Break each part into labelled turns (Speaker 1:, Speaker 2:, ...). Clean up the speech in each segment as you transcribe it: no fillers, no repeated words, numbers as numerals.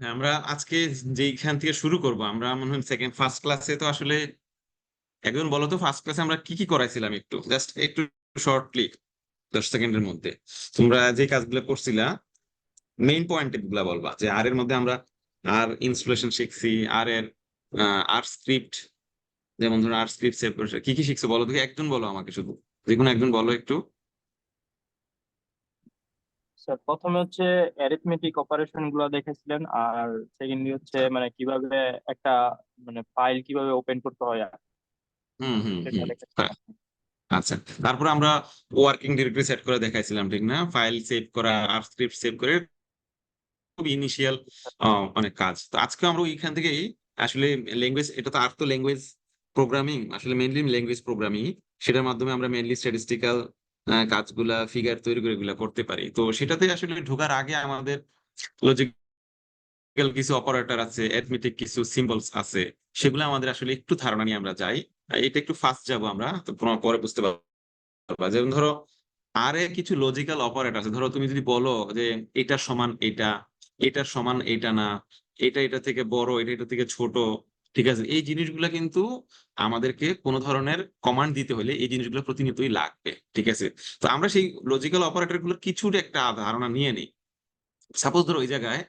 Speaker 1: হ্যাঁ, আমরা আজকে যেইখান থেকে শুরু করব, আমরা মনে হয় সেকেন্ড ফার্স্ট ক্লাসে তো আসলে একজন বলো তো ফার্স্ট ক্লাসে আমরা কি কি করাইছিলাম, একটু জাস্ট একটু শর্টলি 10 সেকেন্ডের মধ্যে তোমরা যে কাজগুলো করছিলা মেইন পয়েন্ট গুলা বলবা। যে আর এর মধ্যে আমরা আর ইনস্টলেশন শিখছি, আর এর আর স্ক্রিপ্ট, যেমন ধরো আর স্ক্রিপ্ট সেভ করেছে, কি কি শিখছো বলো দেখি, একজন বলো আমাকে, শুধু যে কোনো একজন বলো একটু।
Speaker 2: স্যার প্রথমে হচ্ছে অ্যারিথমেটিক অপারেশন গুলো দেখেছিলেন, আর সেকেন্ডলি হচ্ছে মানে কিভাবে একটা মানে ফাইল কিভাবে ওপেন করতে হয়
Speaker 1: হুম হুম
Speaker 2: সেটা
Speaker 1: হুম।
Speaker 2: দেখেছিলেন।
Speaker 1: আচ্ছা, তারপর আমরা ওয়ার্কিং ডিরেক্টরি সেট করে দেখাইছিলাম, ঠিক না? ফাইল সেভ করা আর স্ক্রিপ্ট সেভ করে খুব ইনিশিয়াল অনেক কাজ। তো আজকে আমরা ওইখান থেকেই আসলে ল্যাঙ্গুয়েজ, এটা তো আর তো ল্যাঙ্গুয়েজ প্রোগ্রামিং, আসলে মেইনলি ল্যাঙ্গুয়েজ প্রোগ্রামিং, সেটার মাধ্যমে আমরা মেইনলি স্ট্যাটিস্টিক্যাল কাজগুলা, ফিগার তৈরি করে এগুলা করতে পারি। তো সেটাতে আসলে ঢোকার আগে আমাদের লজিক্যাল কিছু অপারেটর আছে, অ্যারিথমেটিক কিছু সিম্বলস আছে, সেগুলো আমাদের আসলে একটু ধারণা নিয়ে আমরা যাই। এটা একটু ফাস্ট যাবো আমরা, তো পরে বুঝতে পারবা। যেমন ধরো আর এর কিছু লজিক্যাল অপারেটর আছে। ধরো তুমি যদি বলো যে এটার সমান এটা, এটার সমান এটা না, এটা এটা থেকে বড়, এটা এটা থেকে ছোট, ঠিক আছে? এই জিনিসগুলো কিন্তু আমাদেরকে কোনো ধরনের কমান্ড দিতে হলে এই জিনিসগুলো প্রতিনিয়তই লাগবে, ঠিক আছে? তো আমরা সেই লজিক্যাল অপারেটর গুলোর কিছুটা একটা ধারণা নিয়ে নিই। সাপোজ ধরো ওই জায়গায়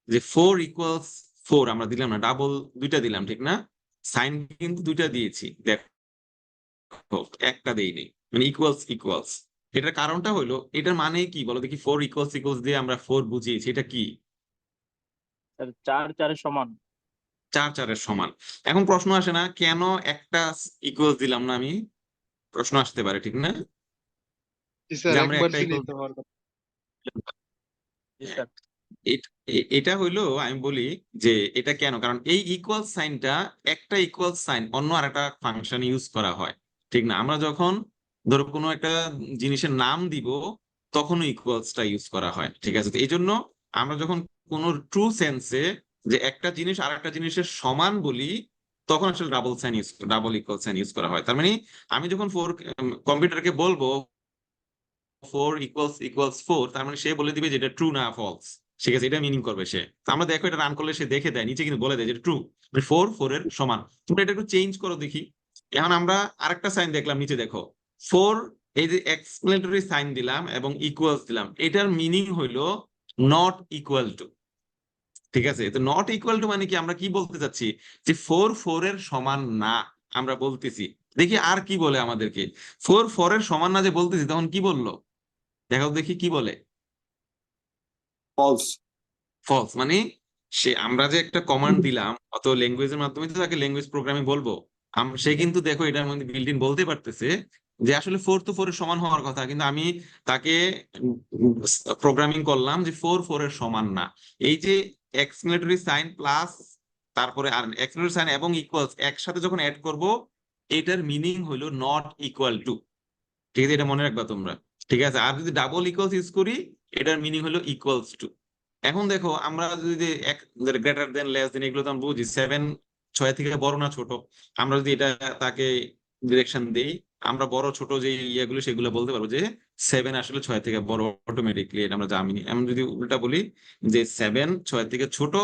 Speaker 1: যে 4 = 4 আমরা দিলাম না, ডাবল দুইটা দিলাম, ঠিক না? সাইন কিন্তু দুইটা দিয়েছি, দেখো একটা দেইনি, মানে ইকুয়ালস ইকুয়ালস। এটার কারণটা হলো, এটার মানে কি বলো দেখি? 4 = 4 দিয়ে আমরা 4 বুঝিয়েছি, এটা কি?
Speaker 2: স্যার 4 4 সমান।
Speaker 1: 4 4 সমান। এখন প্রশ্ন আসে না কেন একটা ইকুয়ালস দিলাম না আমি? প্রশ্ন আসতে পারে, ঠিক না?
Speaker 3: জি স্যার,
Speaker 1: যে আমরা
Speaker 3: একবার
Speaker 1: একটা equals
Speaker 3: সীমিত হওয়ার কথা।
Speaker 2: জি
Speaker 1: হ্যাঁ,
Speaker 2: স্যার।
Speaker 1: এটা হইলো আমি বলি যে এটা কেন, কারণ এই ইকুয়াল সাইনটা, একটা ইকুয়াল সাইন অন্য আরেকটা ফাংশন ইউজ করা হয়, ঠিক না? আমরা যখন ধরো কোনো একটা জিনিসের নাম দিব, তখনও ইকুয়ালসটা ইউজ করা হয়, ঠিক আছে? তো এই জন্য আমরা যখন কোনো ট্রু সেন্সে যে একটা জিনিস আর একটা জিনিসের সমান বলি, তখন আসলে ডাবল ইকুয়াল সাইন ইউজ করা হয়। তার মানে আমি যখন কম্পিউটারকে বলবো 4 = 4, তার মানে সে বলে দিবে যে এটা ট্রু না ফলস, ঠিক আছে? এটা মিনিং করবে সে। তো আমরা দেখো এটা রান করলে সে দেখে দেয়, নিচে কিন্তু বলে দেয় যে ট্রু, মানে 4 4 এর সমান। তোমরা এটা একটু চেঞ্জ করো দেখি। এখন আমরা আরেকটা সাইন দেখলাম, নিচে দেখো 4, এই যে এক্সক্লেমেটরি সাইন দিলাম এবং ইকুয়ালস দিলাম, এটার মিনিং হইলো নট ইকুয়াল টু, ঠিক আছে? তো নট ইকুয়াল টু মানে কি, আমরা কি বলতে চাচ্ছি? যে 4 4 এর সমান না, আমরা বলতেছি। দেখি আর কি বলে আমাদেরকে। 4 4 এর সমান না যে বলতেছি, তখন কি বললো দেখাও দেখি, কি বলে?
Speaker 3: ফলস।
Speaker 1: ফলস মানে সে, আমরা যে একটা কমান্ড দিলাম অত ল্যাঙ্গুয়েজের মাধ্যমে, তো তাকে ল্যাঙ্গুয়েজ প্রোগ্রামিং বলবো। সে কিন্তু দেখো এটার মধ্যে বিল্ট ইন বলতে পারতেছে যে আসলে 4 তো 4 এর সমান হওয়ার কথা, কিন্তু আমি তাকে প্রোগ্রামিং করলাম যে 4 4 এর সমান না। এই যে এক্সক্লেমেটরি সাইন প্লাস, তারপরে আর এক্সক্লেমেটরি সাইন এবং ইকুয়ালস একসাথে যখন অ্যাড করব, এটার মিনিং হলো নট ইকুয়াল টু, ঠিক আছে? এটা মনে রাখবা তোমরা, ঠিক আছে? আর যদি ডাবল ইকুয়ালস ইউজ করি, এটার মিনিং হলো ইকুয়ালস টু। এখন দেখো আমরা যদি গ্রেটার দেন লেস দেন এগুলো তো আমরা বুঝি, 7 6 থেকে বড় না ছোট। আমরা যদি এটা তাকে ডিরেকশন দেই, আমরা বড় ছোট যে ইয়েগুলো সেগুলো বলতে পারবো যে 7 আসলে 6 থেকে বড়, অটোমেটিকলি এটা আমরা জানি। এমন যদি উল্টা বলি যে 7 6 থেকে ছোট,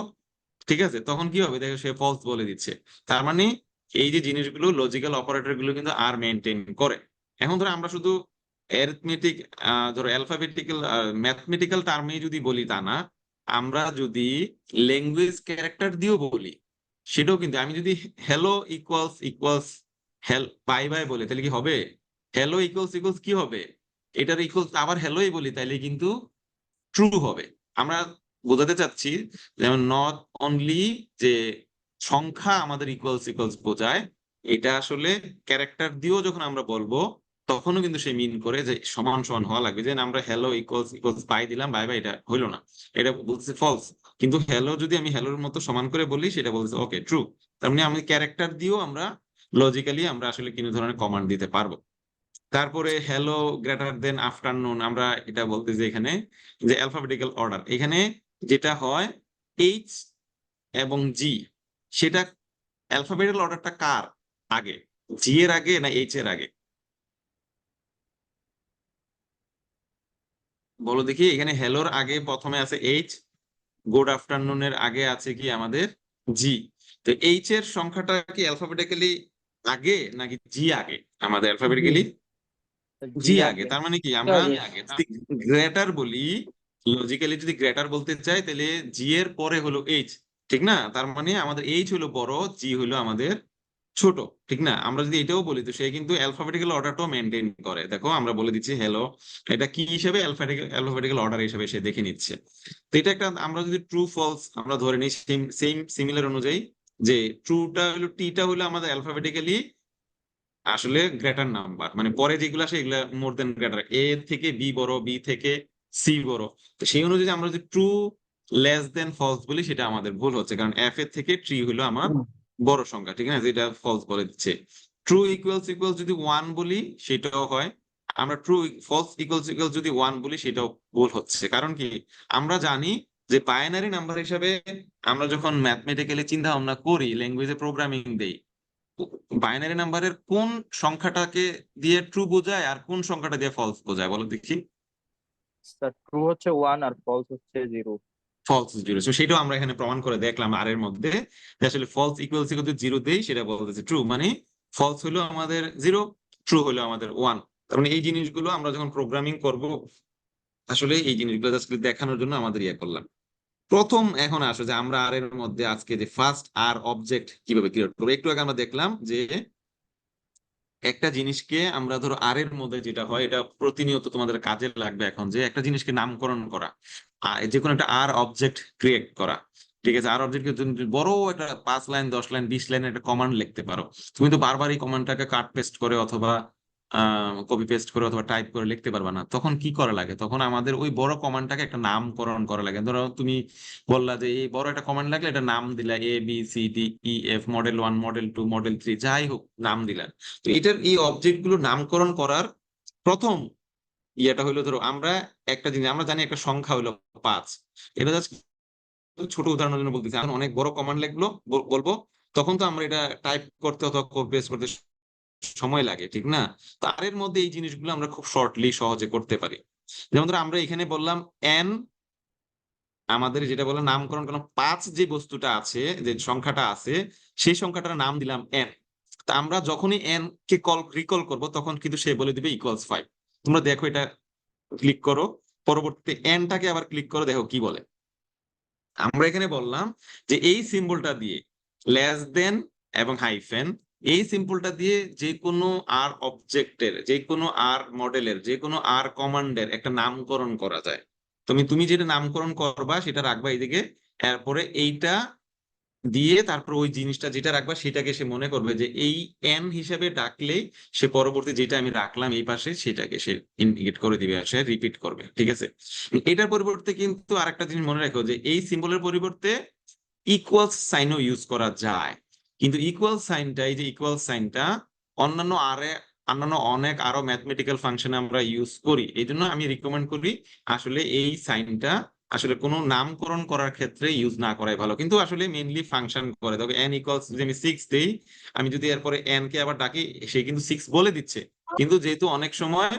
Speaker 1: ঠিক আছে, তখন কি হবে? দেখো সে ফলস বলে দিচ্ছে। তার মানে এই যে জিনিসগুলো, লজিক্যাল অপারেটর গুলো কিন্তু আর মেনটেন করে। এখন ধরো আমরা শুধু অ্যারিথমেটিক, ধরো অ্যালফাবেটিক্যাল ম্যাথমেটিক্যাল টার্মে যদি বলি তা না, আমরা যদি ল্যাঙ্গুয়েজ ক্যারেক্টার দিয়েও বলি, সেটাও কিন্তু, আমি যদি hello equals equals bye bye বলি, তাহলে কি হবে? হ্যালো ইকুয়ালস ইকুয়ালস কি হবে? এটার ইকুয়ালস আবার হ্যালোই বলি, তাইলে কিন্তু ট্রু হবে। আমরা বোঝাতে চাচ্ছি, যেমন নট অনলি যে সংখ্যা আমাদের ইকুয়ালস ইকুয়ালস বোঝায়, এটা আসলে ক্যারেক্টার দিয়েও যখন আমরা বলবো, তখনও কিন্তু সে মিন করে যে সমান সমান হওয়া লাগবে। যে আমরা হ্যালো ইকুয়ালস ইকুয়ালস বাই দিলাম, বাই বাই, এটা হইলো না, এটা বলছে ফলস। কিন্তু হ্যালো যদি আমি হ্যালোর মতো সমান করে বলি, সেটা বলছে ওকে ট্রু। তার মানে আমি ক্যারেক্টার দিয়েও আমরা লজিক্যালি আমরা আসলে কোনো ধরনের কমান্ড দিতে পারবো। তারপরে হ্যালো গ্রেটার দেন আফটারনুন, আমরা এটা বলতে যে এখানে যে অ্যালফাবেটিক্যাল অর্ডার, এখানে যেটা হয় এইচ এবং জি, সেটা অ্যালফাবেটিক্যাল অর্ডারটা কার আগে, জি এর আগে না এইচ এর আগে? বলো দেখি। এখানে হ্যালোর আগে প্রথমে আছে এইচ, গুড আফটারনুনের আগে আছে কি আমাদের জি। তো এইচ এর সংখ্যাটা কি অ্যালফাবেটিক্যালি আগে নাকি জি আগে? আমাদের অ্যালফাবেটিক্যালি
Speaker 2: জি
Speaker 1: জি আগে।
Speaker 2: আগে।
Speaker 1: তার মানে কি আমরা যদি গ্রেটার বলি, লজিক্যালি যদি গ্রেটার বলতে চাই তাহলে জি এর পরে হলো এইচ, ঠিক না? তার মানে আমাদের এইচ হলো বড়, জি হলো আমাদের ছোট, ঠিক না? আমরা যদি এটাও বলি তো সে কিন্তু অ্যালফাবেটিক্যাল অর্ডারটাও মেনটেন করে। দেখো আমরা বলে দিচ্ছি হ্যালো, এটা কি হিসেবে অ্যালফাবেটিক্যাল অর্ডার হিসেবে সে দেখে নিচ্ছে। তো এটা একটা, আমরা যদি ট্রু ফলস আমরা ধরে নিই সেম সিমিলার অনুযায়ী, যে ট্রুটা হলো টিটা হলো আমাদের অ্যালফাবেটিক্যালি আসলে গ্রেটার নাম্বার, মানে পরে যেগুলো আসে এগুলা মোর দেন গ্রেটার, এ থেকে বি বড়, বি থেকে সি বড়। তো সেই অনুযায়ী আমরা যদি ট্রু লেস দেন ফলস বলি সেটা আমাদের ভুল হচ্ছে, কারণ এফ এর থেকে ট্রি হলো আমার বড় সংখ্যা, ঠিক না? যেটা ফলস বলে দিচ্ছে। ট্রু ইকুয়ালস ইকুয়ালস যদি ওয়ান বলি সেটাও হয়, আমরা ট্রু ফলস ইকুয়ালস ইকুয়ালস যদি ওয়ান বলি সেটাও ভুল হচ্ছে। কারণ কি, আমরা জানি যে বাইনারি নাম্বার হিসাবে আমরা যখন ম্যাথমেটিক্যালি চিন্তা ভাবনা করি, ল্যাঙ্গুয়েজে প্রোগ্রামিং দেই, বাইনারি নাম্বারের কোন সংখ্যাটাকে দিয়ে ট্রু বোঝায় আর কোন সংখ্যাটা দিয়ে ফলস বোঝায় বলো দেখি?
Speaker 2: স্যার ট্রু হচ্ছে 1 আর ফলস হচ্ছে 0।
Speaker 1: False zero. তো সেটাও আমরা এখানে প্রমাণ করে দেখলাম আর এর মধ্যে, যে আসলে false equals equal to zero দেই সেটা বলতেছে ট্রু, মানে ফলস হলো আমাদের জিরো, ট্রু হলো আমাদের ওয়ান। তার মানে এই জিনিসগুলো আমরা যখন প্রোগ্রামিং করব আসলে এই জিনিসগুলো জাস্ট দেখানোর জন্য আমাদের ইয়ে করলাম। প্রথম এখন আসো যে আমরা আর এর মধ্যে আজকে যে ফার্স্ট আর অবজেক্ট কিভাবে ক্রিয়েট করবো। একটু আগে আমরা দেখলাম যে একটা জিনিসকে আমরা ধরো আর এর মধ্যে যেটা হয়, এটা প্রতিনিয়ত তোমাদের কাজে লাগবে এখন, যে একটা জিনিসকে নামকরণ করা, আর যে কোনো একটা আর অবজেক্ট ক্রিয়েট করা। ঠিক আছে, আর অবজেক্ট বড় একটা 5 লাইন 10 লাইন 20 লাইনের একটা কমান্ড লিখতে পারো। তুমি তো বারবার এই কমান্ডটাকে কাট পেস্ট করে অথবা কপি পেস্ট করে অথবা টাইপ করে লিখতে পারবে না। তখন কি করা লাগে, তখন আমাদের ওই বড় কমান্ডটাকে একটা নামকরণ করা লাগে। ধরো তুমি বললা যে এই বড় একটা কমান্ড লাগলে এটা নাম দিলা ABCDEF, মডেল 1 মডেল 2 মডেল 3 যাই হোক নাম দিলা। তো এটার এই অবজেক্ট গুলো নামকরণ করার প্রথম ইয়েটা হলো, ধরো আমরা একটা জিনিস আমরা জানি একটা সংখ্যা হলো 5। এটা জাস্ট ছোট উদাহরণের জন্য বলতেছি। এখন অনেক বড় কমান্ড লিখবো বলবো, তখন তো আমরা এটা টাইপ করতে অথবা কপি পেস্ট করতে সময় লাগে, ঠিক না? তো আর এর মধ্যে এই জিনিসগুলো আমরা খুব শর্টলি সহজে করতে পারি। যেমন ধরো আমরা এখানে বললাম এন, আমাদের যেটা বললাম নামকরণ করলাম 5, যে বস্তুটা আছে যে সংখ্যাটা আছে সেই সংখ্যাটার নাম দিলাম এন। তা আমরা যখনই এন কে রিকল করব তখন কিন্তু সে বলে দিবে ইকুয়ালস 5। তোমরা দেখো এটা ক্লিক করো, পরবর্তীতে এনটাকে আবার ক্লিক করো, দেখো কি বলে। আমরা এখানে বললাম যে এই সিম্বলটা দিয়ে লেস দেন এবং হাইফেন, এই সিম্বলটা দিয়ে যে কোনো আর অবজেক্টের, যে কোনো আর মডেলের, যে কোনো আর কমান্ডের একটা নামকরণ করা যায়। তুমি যেটা নামকরণ করবা সেটা রাখবা এইদিকে, এরপরে এইটা দিয়ে তারপর ওই জিনিসটা যেটা রাখবা সেটাকে সে মনে করবে যে এই এন হিসেবে ডাকলেই সে পরবর্তী যেটা আমি রাখলাম এই পাশে সেটাকে সে ইন্ডিকেট করে দিবে, সে রিপিট করবে, ঠিক আছে? এটার পরিবর্তে কিন্তু আরেকটা জিনিস মনে রাখো, যে এই সিম্বলের পরিবর্তে ইকুয়াল সাইনও ইউজ করা যায়। কিন্তু ইকুয়াল সাইনটা, এই যে ইকুয়াল সাইনটা অন্যান্য অন্যান্য অনেক আরো ম্যাথমেটিক্যাল ফাংশনে আমরা ইউজ করি, এই জন্য আমি রিকমেন্ড করি আসলে এই সাইনটা আসলে কোনো নামকরণ করার ক্ষেত্রে ইউজ না করাই ভালো। কিন্তু আসলে মেইনলি ফাংশন করে, তবে এন ইকুয়ালস যদি আমি 6 দেই, আমি যদি এরপরে এন কে আবার ডাকি সে কিন্তু 6 বলে দিচ্ছে। কিন্তু যেহেতু অনেক সময়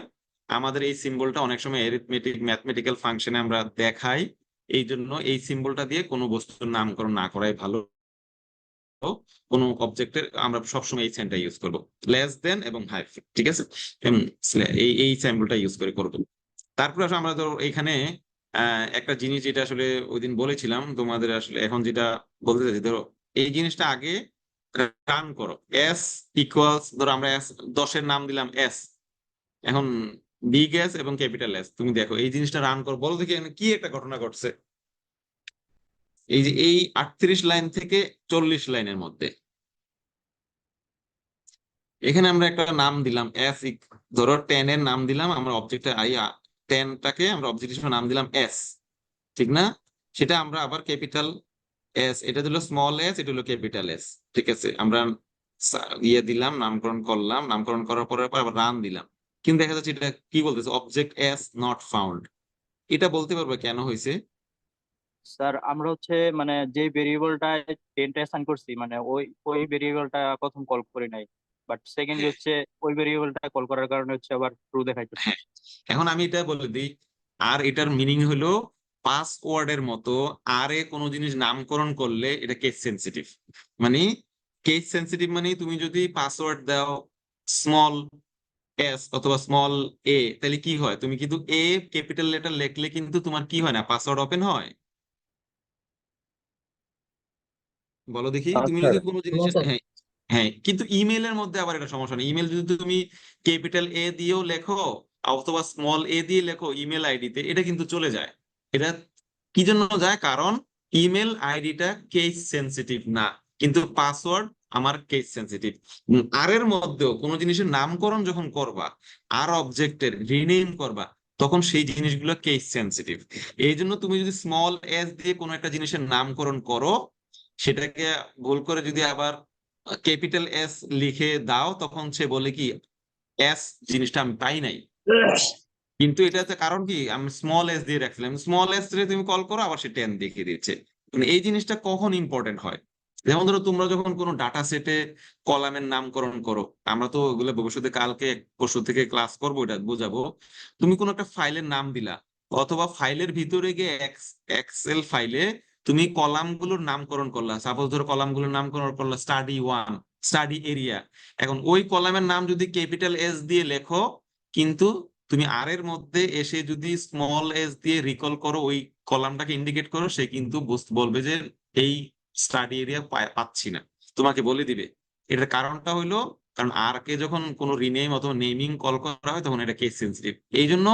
Speaker 1: আমাদের এই সিম্বলটা অনেক সময় এরিথমেটিক ম্যাথমেটিক্যাল ফাংশনে আমরা দেখাই, এই জন্য এই সিম্বলটা দিয়ে কোনো বস্তুর নামকরণ না করাই ভালো। কোনো অবজেক্টের আমরা সবসময় এই সাইনটা ইউজ করব, লেস দেন এবং হাইফেন, ঠিক আছে? এই সিম্বলটা ইউজ করে করব। তারপরে আসলে আমরা ধরো এখানে একটা জিনিস যেটা আসলে ওই দিন বলেছিলাম তোমাদের, আসলে এখন যেটা বলতে চাইছি, ধরো এই জিনিসটা আগে রান করো। এস ইকুয়ালস, ধরো আমরা এস 10-এর নাম দিলাম এস, এখন বিগ এস এবং ক্যাপিটাল এস। তুমি দেখো এই জিনিসটা রান করো, বলো দেখি এখানে কি একটা ঘটনা ঘটছে। এই যে এই 38 লাইন থেকে 40 লাইনের মধ্যে এখানে আমরা একটা নাম দিলাম এস, ধরো 10 এর নাম দিলাম আমরা অবজেক্টে, 10টাকে আমরা অবজেক্ট হিসেবে নাম দিলাম এস, ঠিক না? সেটা আমরা আবার ক্যাপিটাল এস, এটা দিল স্মল এস, এটা হলো ক্যাপিটাল এস, ঠিক আছে? আমরা ইয়ে দিলাম, নামকরণ করলাম, নামকরণ করার পরে আবার রান দিলাম, কিন্তু দেখা যাচ্ছে এটা কি বলতেছে, অবজেক্ট এস নট ফাউন্ড। এটা বলতে পারবে কেন হয়েছে?
Speaker 2: স্যার আমরা হচ্ছে মানে যে ভেরিয়েবলটা টেনটা অ্যাসাইন করছি, মানে ওই ওই ভেরিয়েবলটা প্রথম কল করি নাই, বাট সেকেন্ডলি হচ্ছে ওই ভেরিয়েবলটা কল করার কারণে হচ্ছে আবার ট্রু দেখাইতেছে।
Speaker 1: হ্যাঁ, এখন আমি এটা বলে দিই, আর এটার মিনিং হলো পাসওয়ার্ডের মতো আর এ কোনো জিনিস নামকরণ করলে এটা কেস সেন্সিটিভ। মানে কেস সেন্সিটিভ মানে তুমি যদি পাসওয়ার্ড দাও স্মল এস অথবা স্মল এ, তাহলে কি হয়? তুমি কিন্তু এ ক্যাপিটাল লেটার লিখলে কিন্তু তোমার কি হয় না, পাসওয়ার্ড ওপেন হয়? বলো দেখি। তুমি
Speaker 4: স্যার,
Speaker 1: যদি কোনো
Speaker 4: না
Speaker 1: জিনিসের,
Speaker 4: স্যার।
Speaker 1: হ্যাঁ হ্যাঁ, কিন্তু ইমেলের মধ্যে আবার এটা সমস্যা নেই। ইমেল যদি তুমি ক্যাপিটাল এ দিয়েও লেখো অথবা স্মল এ দিয়ে লেখো ইমেল আইডিতে, এটা কিন্তু চলে যায়। এটা কি জন্য যায়? কারণ ইমেল আইডিটা কেস সেন্সিটিভ না, কিন্তু পাসওয়ার্ড আমার কেস সেন্সিটিভ। আর এর মধ্যেও কোনো জিনিসের নামকরণ যখন করবা, আর অবজেক্টের রিনেম করবা, তখন সেই জিনিসগুলো কেস সেন্সিটিভ। এই জন্য তুমি যদি স্মল এস দিয়ে কোনো একটা জিনিসের নামকরণ করো, সেটাকে ভুল করে যদি আবার ক্যাপিটাল এস লিখে দাও, তখন সে বলে কি এস জিনিসটা আমি পাই নাই। কিন্তু এটাতে কারণ কি, আমি স্মল এস দিয়ে রাখছিলাম, স্মল এস রে তুমি কল করো আবার সে 10 দেখিয়ে দিচ্ছে। মানে এই জিনিসটা কখন ইম্পর্টেন্ট হয়? যেমন ধরো তোমরা যখন কোনো ডাটা সেটে কলামের নামকরণ করো, আমরা তো ওগুলো ভবিষ্যতে কালকে পরশু থেকে ক্লাস করবো, এটা বোঝাবো। তুমি কোনো একটা ফাইলের নাম দিলা, অথবা ফাইলের ভিতরে গিয়ে এক্সেল ফাইলে তুমি কলামগুলোর নামকরণ করলা। সাপোজ ধরো কলামগুলোর নামকরণ করলা স্টাডি ওয়ান, স্টাডি এরিয়া। এখন ওই কলামের নাম যদি ক্যাপিটাল এস দিয়ে লেখো, কিন্তু তুমি আর এর মধ্যে এসে যদি স্মল এস দিয়ে রিকল করো, ওই কলামটাকে ইন্ডিকেট করো, সে কিন্তু বলবে যে এই স্টাডি এরিয়া পাচ্ছি না, তোমাকে বলে দিবে। এটার কারণটা হইলো, কারণ আর কে যখন কোনো রিনেম অথবা নেমিং কল করা হয়, তখন এটা কেস সেন্সিটিভ। এই জন্য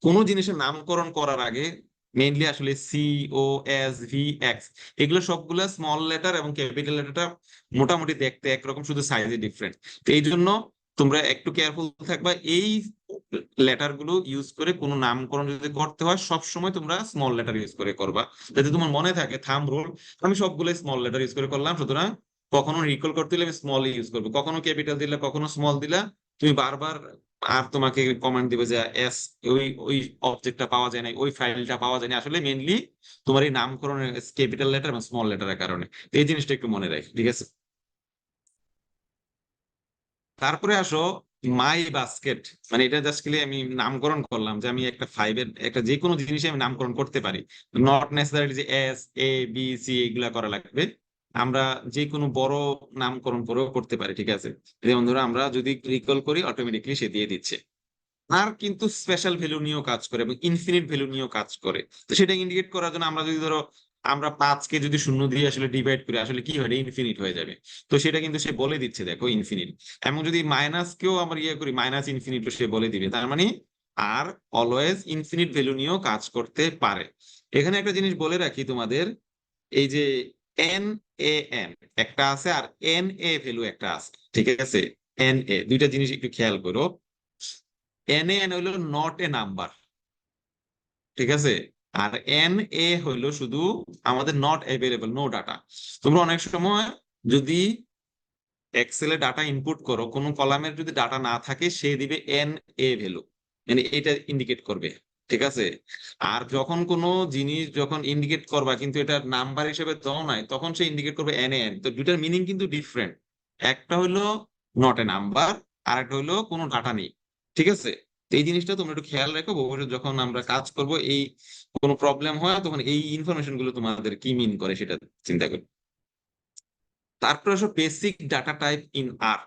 Speaker 1: কোনো জিনিসের নামকরণ করার আগে মেইনলি আসলে সি, ও, এস, ভি, এক্স, এগুলো সবগুলা স্মল লেটার এবং ক্যাপিটাল লেটারটা মোটামুটি দেখতে একরকম, শুধু সাইজে ডিফারেন্ট। তো এই জন্য তোমরা একটু কেয়ারফুল থাকবা। এই লেটার গুলো ইউজ করে কোনো নামকরণ যদি করতে হয়, সব সময় তোমরা স্মল লেটার ইউজ করে করবা, যাতে তোমার মনে থাকে থাম্ব রুল, আমি সবগুলো স্মল লেটার ইউজ করে করলাম, সুতরাং কখনো রিকল করতে হলে আমি স্মল ইউজ করবো, কখনো ক্যাপিটাল দিলে কখনো স্মল দিলা, তুমি বারবার আর তোমাকে কমান্ড দিবে যে এস, ওই ওই অবজেক্টটা পাওয়া যায় না, ওই ফাইলটা পাওয়া যায় না, আসলে মেইনলি তোমার এই নামকরণের ক্যাপিটাল লেটার এবং স্মল লেটারের কারণে। তো এই জিনিসটা একটু মনে রাখ, ঠিক আছে? তারপরে আসো মাই বাস্কেট। মানে এটা জাস্ট আমি নামকরণ করলাম যে আমি একটা ফাইভের একটা যে কোনো জিনিসে আমি নামকরণ করতে পারি, নট নেসেসারি যে এস, এ, বি, সি এগুলা করা লাগবে। আমরা যে কোনো বড় নামকরণ করেও করতে পারি, ঠিক আছে? যেমন ধরো আমরা যদি রিকল করি, অটোমেটিকলি সে দিয়ে দিচ্ছে। আর কিন্তু স্পেশাল ভ্যালু নিয়েও কাজ করে এবং ইনফিনিট ভ্যালু নিয়েও কাজ করে। তো সেটা ইন্ডিকেট করার জন্য আমরা যদি ধরো আমরা 5 কে যদি শূন্য দিয়ে আসলে ডিভাইড করি, আসলে কি হয়, ইনফিনিট হয়ে যাবে। তো সেটা কিন্তু সে বলে দিচ্ছে, দেখো ইনফিনিট। এবং যদি মাইনাস কেও আমরা ইয়ে করি, মাইনাস ইনফিনিট, সে বলে দিবে। তার মানে আর অলওয়েজ ইনফিনিট ভ্যালু নিয়েও কাজ করতে পারে। এখানে একটা জিনিস বলে রাখি তোমাদের, এই যে এন এ এন একটা আছে আর এন এ ভ্যালু একটা আছে, ঠিক আছে? এন এ দুইটা জিনিস একটু খেয়াল করো। এন এন হইলো নট এ নাম্বার, ঠিক আছে? আর এন এ হইলো শুধু আমাদের নট অ্যাভেলেবল, নো ডাটা। তোমরা অনেক সময় যদি এক্সেলে ডাটা ইনপুট করো, কোনো কলামের যদি ডাটা না থাকে, সে দিবে এন এ ভ্যালু, মানে এটা ইন্ডিকেট করবে, ঠিক আছে? আর যখন কোনো জিনিস যখন ইন্ডিকেট করবা কিন্তু এটা নাম্বার হিসেবে দাও নাই, তখন সে ইন্ডিকেট করবে এন এন। তো দুইটার মিনিং কিন্তু ডিফারেন্ট। একটা হলো নট এ নাম্বার, আর একটা হলো কোনো ডাটা নেই, ঠিক আছে? তো এই জিনিসটা তোমরা একটু খেয়াল রাখো, ভবিষ্যতে যখন আমরা কাজ করব, এই কোনো প্রবলেম হয়, তখন এই ইনফরমেশন গুলো তোমাদের কি মিন করে সেটা চিন্তা করো। তারপর আসো বেসিক ডাটা টাইপ ইন আর।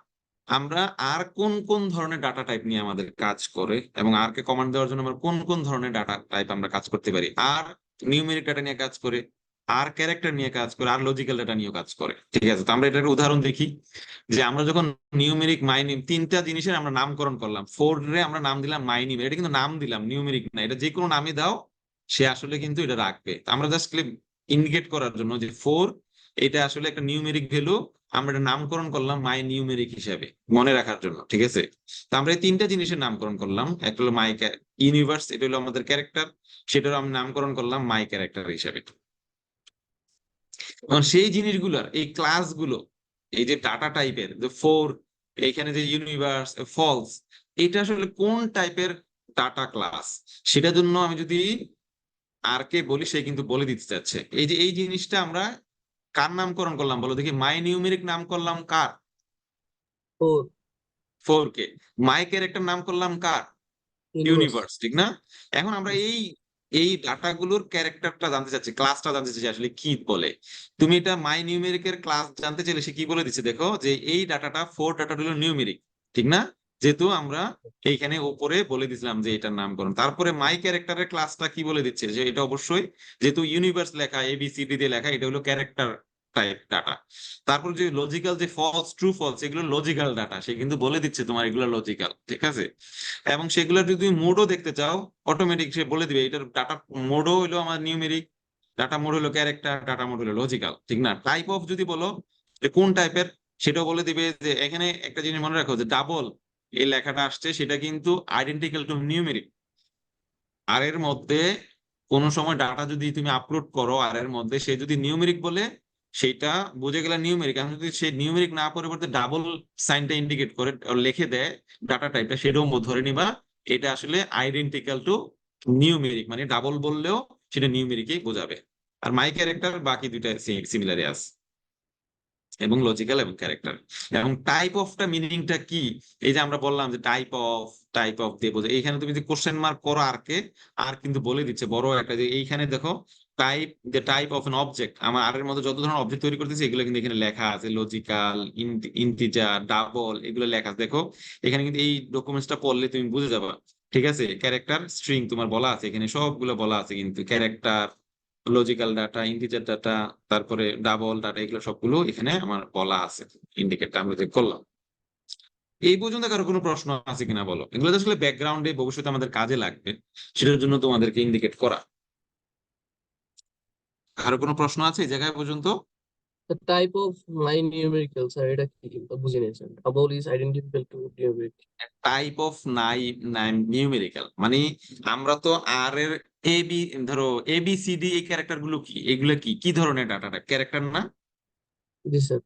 Speaker 1: আমরা আর কোন কোন ধরনের ডাটা টাইপ নিয়ে আমাদের কাজ করে, এবং আর কে কমান্ড দেওয়ার জন্য আমরা কোন কোন ধরনের ডাটা টাইপ আমরা কাজ করতে পারি। আর নিউমেরিক ডাটা নিয়ে কাজ করে, আর ক্যারেক্টার নিয়ে কাজ করে, আর লজিক্যাল ডাটা নিয়েও কাজ করে, ঠিক আছে? তো আমরা এটার উদাহরণ দেখি, যে আমরা যখন নিউমেরিক, মাইনিম, তিনটা জিনিসের আমরা নামকরণ করলাম। ফোর রে আমরা নাম দিলাম মাইনিম, এটা কিন্তু নাম দিলাম, নিউমেরিক না। এটা যে কোনো নামই দাও, সে আসলে কিন্তু এটা রাখবে। তো আমরা জাস্ট ইন্ডিকেট করার জন্য যে ফোর, এটা আসলে একটা নিউমেরিক ভ্যালু, আমরা এটা নামকরণ করলাম মাই নিউমেরিক হিসাবে, মনে রাখার জন্য, ঠিক আছে? তো আমরা এই তিনটা জিনিসের নামকরণ করলাম। একটা হলো মাই ইউনিভার্স, এটা হলো আমাদের ক্যারেক্টার, সেটারও আমি নামকরণ করলাম মাই ক্যারেক্টার হিসাবে। এবং সেই জিনিসগুলোর এই ক্লাসগুলো, এই যে ডাটা টাইপের যে ফোর, এইখানে যে ইউনিভার্স, ফলস, এটা আসলে কোন টাইপের ডাটা ক্লাস, সেটার জন্য আমি যদি আর কে বলি, সে কিন্তু বলে দিতে চাচ্ছে। এই যে এই জিনিসটা আমরা কার নামকরণ করলাম বলো দেখি? মাই নিউমেরিক নাম করলাম কার?
Speaker 4: ফোর।
Speaker 1: ফোর কে। মাই ক্যারেক্টার নাম করলাম কার?
Speaker 4: ইউনিভার্স।
Speaker 1: ইউনিভার্স, ঠিক না? এখন আমরা এই এই ডাটাগুলোর ক্যারেক্টারটা জানতে চাচ্ছি, ক্লাসটা জানতে চাচ্ছি আসলে কি বলে। তুমি এটা মাই নিউমেরিকের ক্লাস জানতে চাইলে সে কি বলে দিচ্ছে দেখো, যে এই ডাটাটা ফোর ডাটা হলো নিউমেরিক, ঠিক না? যেহেতু আমরা এইখানে উপরে বলে দিছিলাম যে এটার নামকরণ, তারপরে মাই ক্যারেক্টারের ক্লাসটা কি বলে দিচ্ছে যে এটা অবশ্যই, যেহেতু ইউনিভার্স লেখা এবিসিডি দিয়ে লেখা, এটা হলো ক্যারেক্টার টাইপ ডাটা। তারপর যে লজিক্যাল, যে ফলস ট্রু ফলস, এগুলো লজিক্যাল ডাটা, সে কিন্তু বলে দিচ্ছে তোমার এগুলো লজিক্যাল, ঠিক আছে? এবং সেগুলো যদি তুমি মোডও দেখতে চাও, অটোমেটিক সে বলে দিবে এটার ডাটা মোডও হলো আমার নিউমেরিক, ডাটা মোড হলো ক্যারেক্টার, ডাটা মোড হলো লজিক্যাল, ঠিক না? টাইপ অফ যদি বলো যে কোন টাইপের, সেটাও বলে দিবে। যে এখানে একটা জিনিস মনে রাখো, যে ডাবল এই লেখাটা আসছে সেটা কিন্তু আইডেন্টিক্যাল টু নিউমেরিক। আর এর মধ্যে কোনো সময় ডাটা যদি তুমি আপলোড করো আর এর মধ্যে সে যদি নিউমেরিক বলে, সেটা বুঝে গেলে নিউমেরিক। এখন যদি সে নিউমেরিক না পরিবর্তে ডাবল সাইনটা ইন্ডিকেট করে লিখে দেয় ডাটা টাইপটা, সেটাও ধরে নিবা এটা আসলে আইডেন্টিক্যাল টু নিউমেরিক, মানে ডাবল বললেও সেটা নিউমেরিকই বোঝাবে। আর মাই ক্যারেক্টার বাকি দুইটা সিমিলারই আছে, এবং লজিক্যাল এবং ক্যারেক্টার। এবং টাইপ অফটা মিনিংটা কি, এই যে আমরা বললাম যে টাইপ অফ দিয়ে বোঝায়। এইখানে তুমি যে কোশ্চেন মার্ক করো আর কে, আর কিন্তু বলে দিচ্ছে বড় একটা, যে এইখানে দেখো টাইপ অফ এন অবজেক্ট, আমার আর এর মধ্যে যত ধরনের অবজেক্ট তৈরি করতেছি এগুলো কিন্তু এখানে লেখা আছে, লজিক্যাল, ইন্টিজার, ডাবল, এগুলো লেখা আছে দেখো এখানে। কিন্তু এই ডকুমেন্টসটা পড়লে তুমি বুঝে যাবা, ঠিক আছে? ক্যারেক্টার স্ট্রিং তোমার বলা আছে এখানে, সবগুলো বলা আছে কিন্তু, character, logical data, integer data, তারপরে ডাবল ডাটা, এগুলো সবগুলো এখানে আমার বলা আছে, ইন্ডিকেটটা আমরা যে করলাম। এই পর্যন্ত কারো কোনো প্রশ্ন আছে কিনা বলো? এগুলো তো আসলে ব্যাকগ্রাউন্ডে ভবিষ্যতে আমাদের কাজে লাগবে, সেটার জন্য তোমাদেরকে ইন্ডিকেট করা। কারো কোনো প্রশ্ন আছে এই জায়গায় পর্যন্ত?
Speaker 4: The type of my numerical, sir, এটা কি বুঝিনি sir. Double is identical to numeric.
Speaker 1: Type of numerical মানে, আমরা তো আর এর এ বি, ধরো এ বি সি ডি, এই ক্যারেক্টার গুলো কি, এগুলো কি কি ধরনের ডাটাটা ক্যারেক্টার না?
Speaker 4: জি স্যার।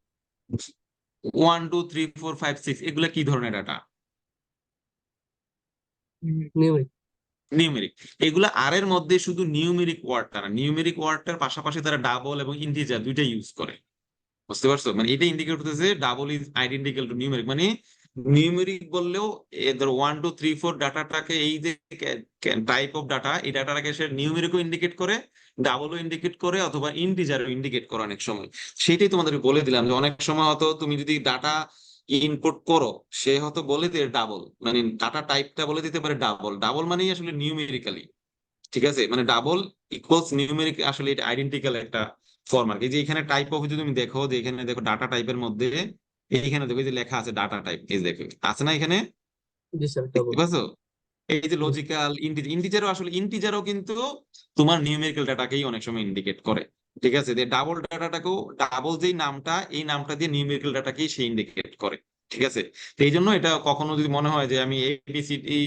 Speaker 1: 1 2 3 4 5 6 এগুলা কি ধরনের ডাটা?
Speaker 4: Numeric.
Speaker 1: নিউমেরিক। এগুলা আর এর মধ্যে শুধু নিউমেরিক ওয়ার্ডটা না, নিউমেরিক ওয়ার্ডটার পাশাপাশি তারা ডাবল এবং ইন্টিজার দুইটা ইউজ করে, বুঝতে পারছো? মানে এটা ইন্ডিকেট করতেছে double is identical to numeric, মানে নিউমেরিক বললেও ধরো 1 2 3 4 ডাটাটাকে, এই যে টাইপ অফ ডাটা, এই ডাটাটাকে সে নিউমেরিকও ইন্ডিকেট করে, ডাবলও ইন্ডিকেট করে, অথবা ইন্টিজারও ইন্ডিকেট করে অনেক সময়। সেটাই তোমাদেরকে বলে দিলাম যে অনেক সময় হয়তো তুমি যদি ডাটা ইনপুট করো, সে হয়তো বলে দিয়ে ডাবল, মানে ডাটা টাইপটা বলে দিতে পারে ডাবল, ডাবল মানেই আসলে নিউমেরিক্যালি, ঠিক আছে? মানে ডাবল ইকুয়ালস নিউমেরিক, আসলে এটা আইডেন্টিক্যাল একটা ফর্ম আর কি। যে এখানে টাইপ অফ যদি তুমি দেখো, যে এখানে দেখো ডাটা টাইপের মধ্যে, এইখানে দেখো এই যে লেখা আছে ডাটা টাইপ, এই যে দেখো আছে না এখানে,
Speaker 4: জি স্যার,
Speaker 1: দেখতে
Speaker 4: double.
Speaker 1: পাচ্ছো? এই যে
Speaker 4: জি
Speaker 1: লজিক্যাল, ইন্টিজারও, আসলে ইন্টিজারও কিন্তু তোমার নিউমেরিক্যাল ডাটাকেই অনেক সময় ইন্ডিকেট করে, ঠিক আছে? যে ডাবল ডাটাটাকেও, ডাবল যেই নামটা, এই নামটা দিয়ে নিউমেরিক্যাল ডাটাকেই সে ইন্ডিকেট করে, ঠিক আছে? তো এই জন্য এটা কখনো যদি মনে হয় যে আমি এবিসিডি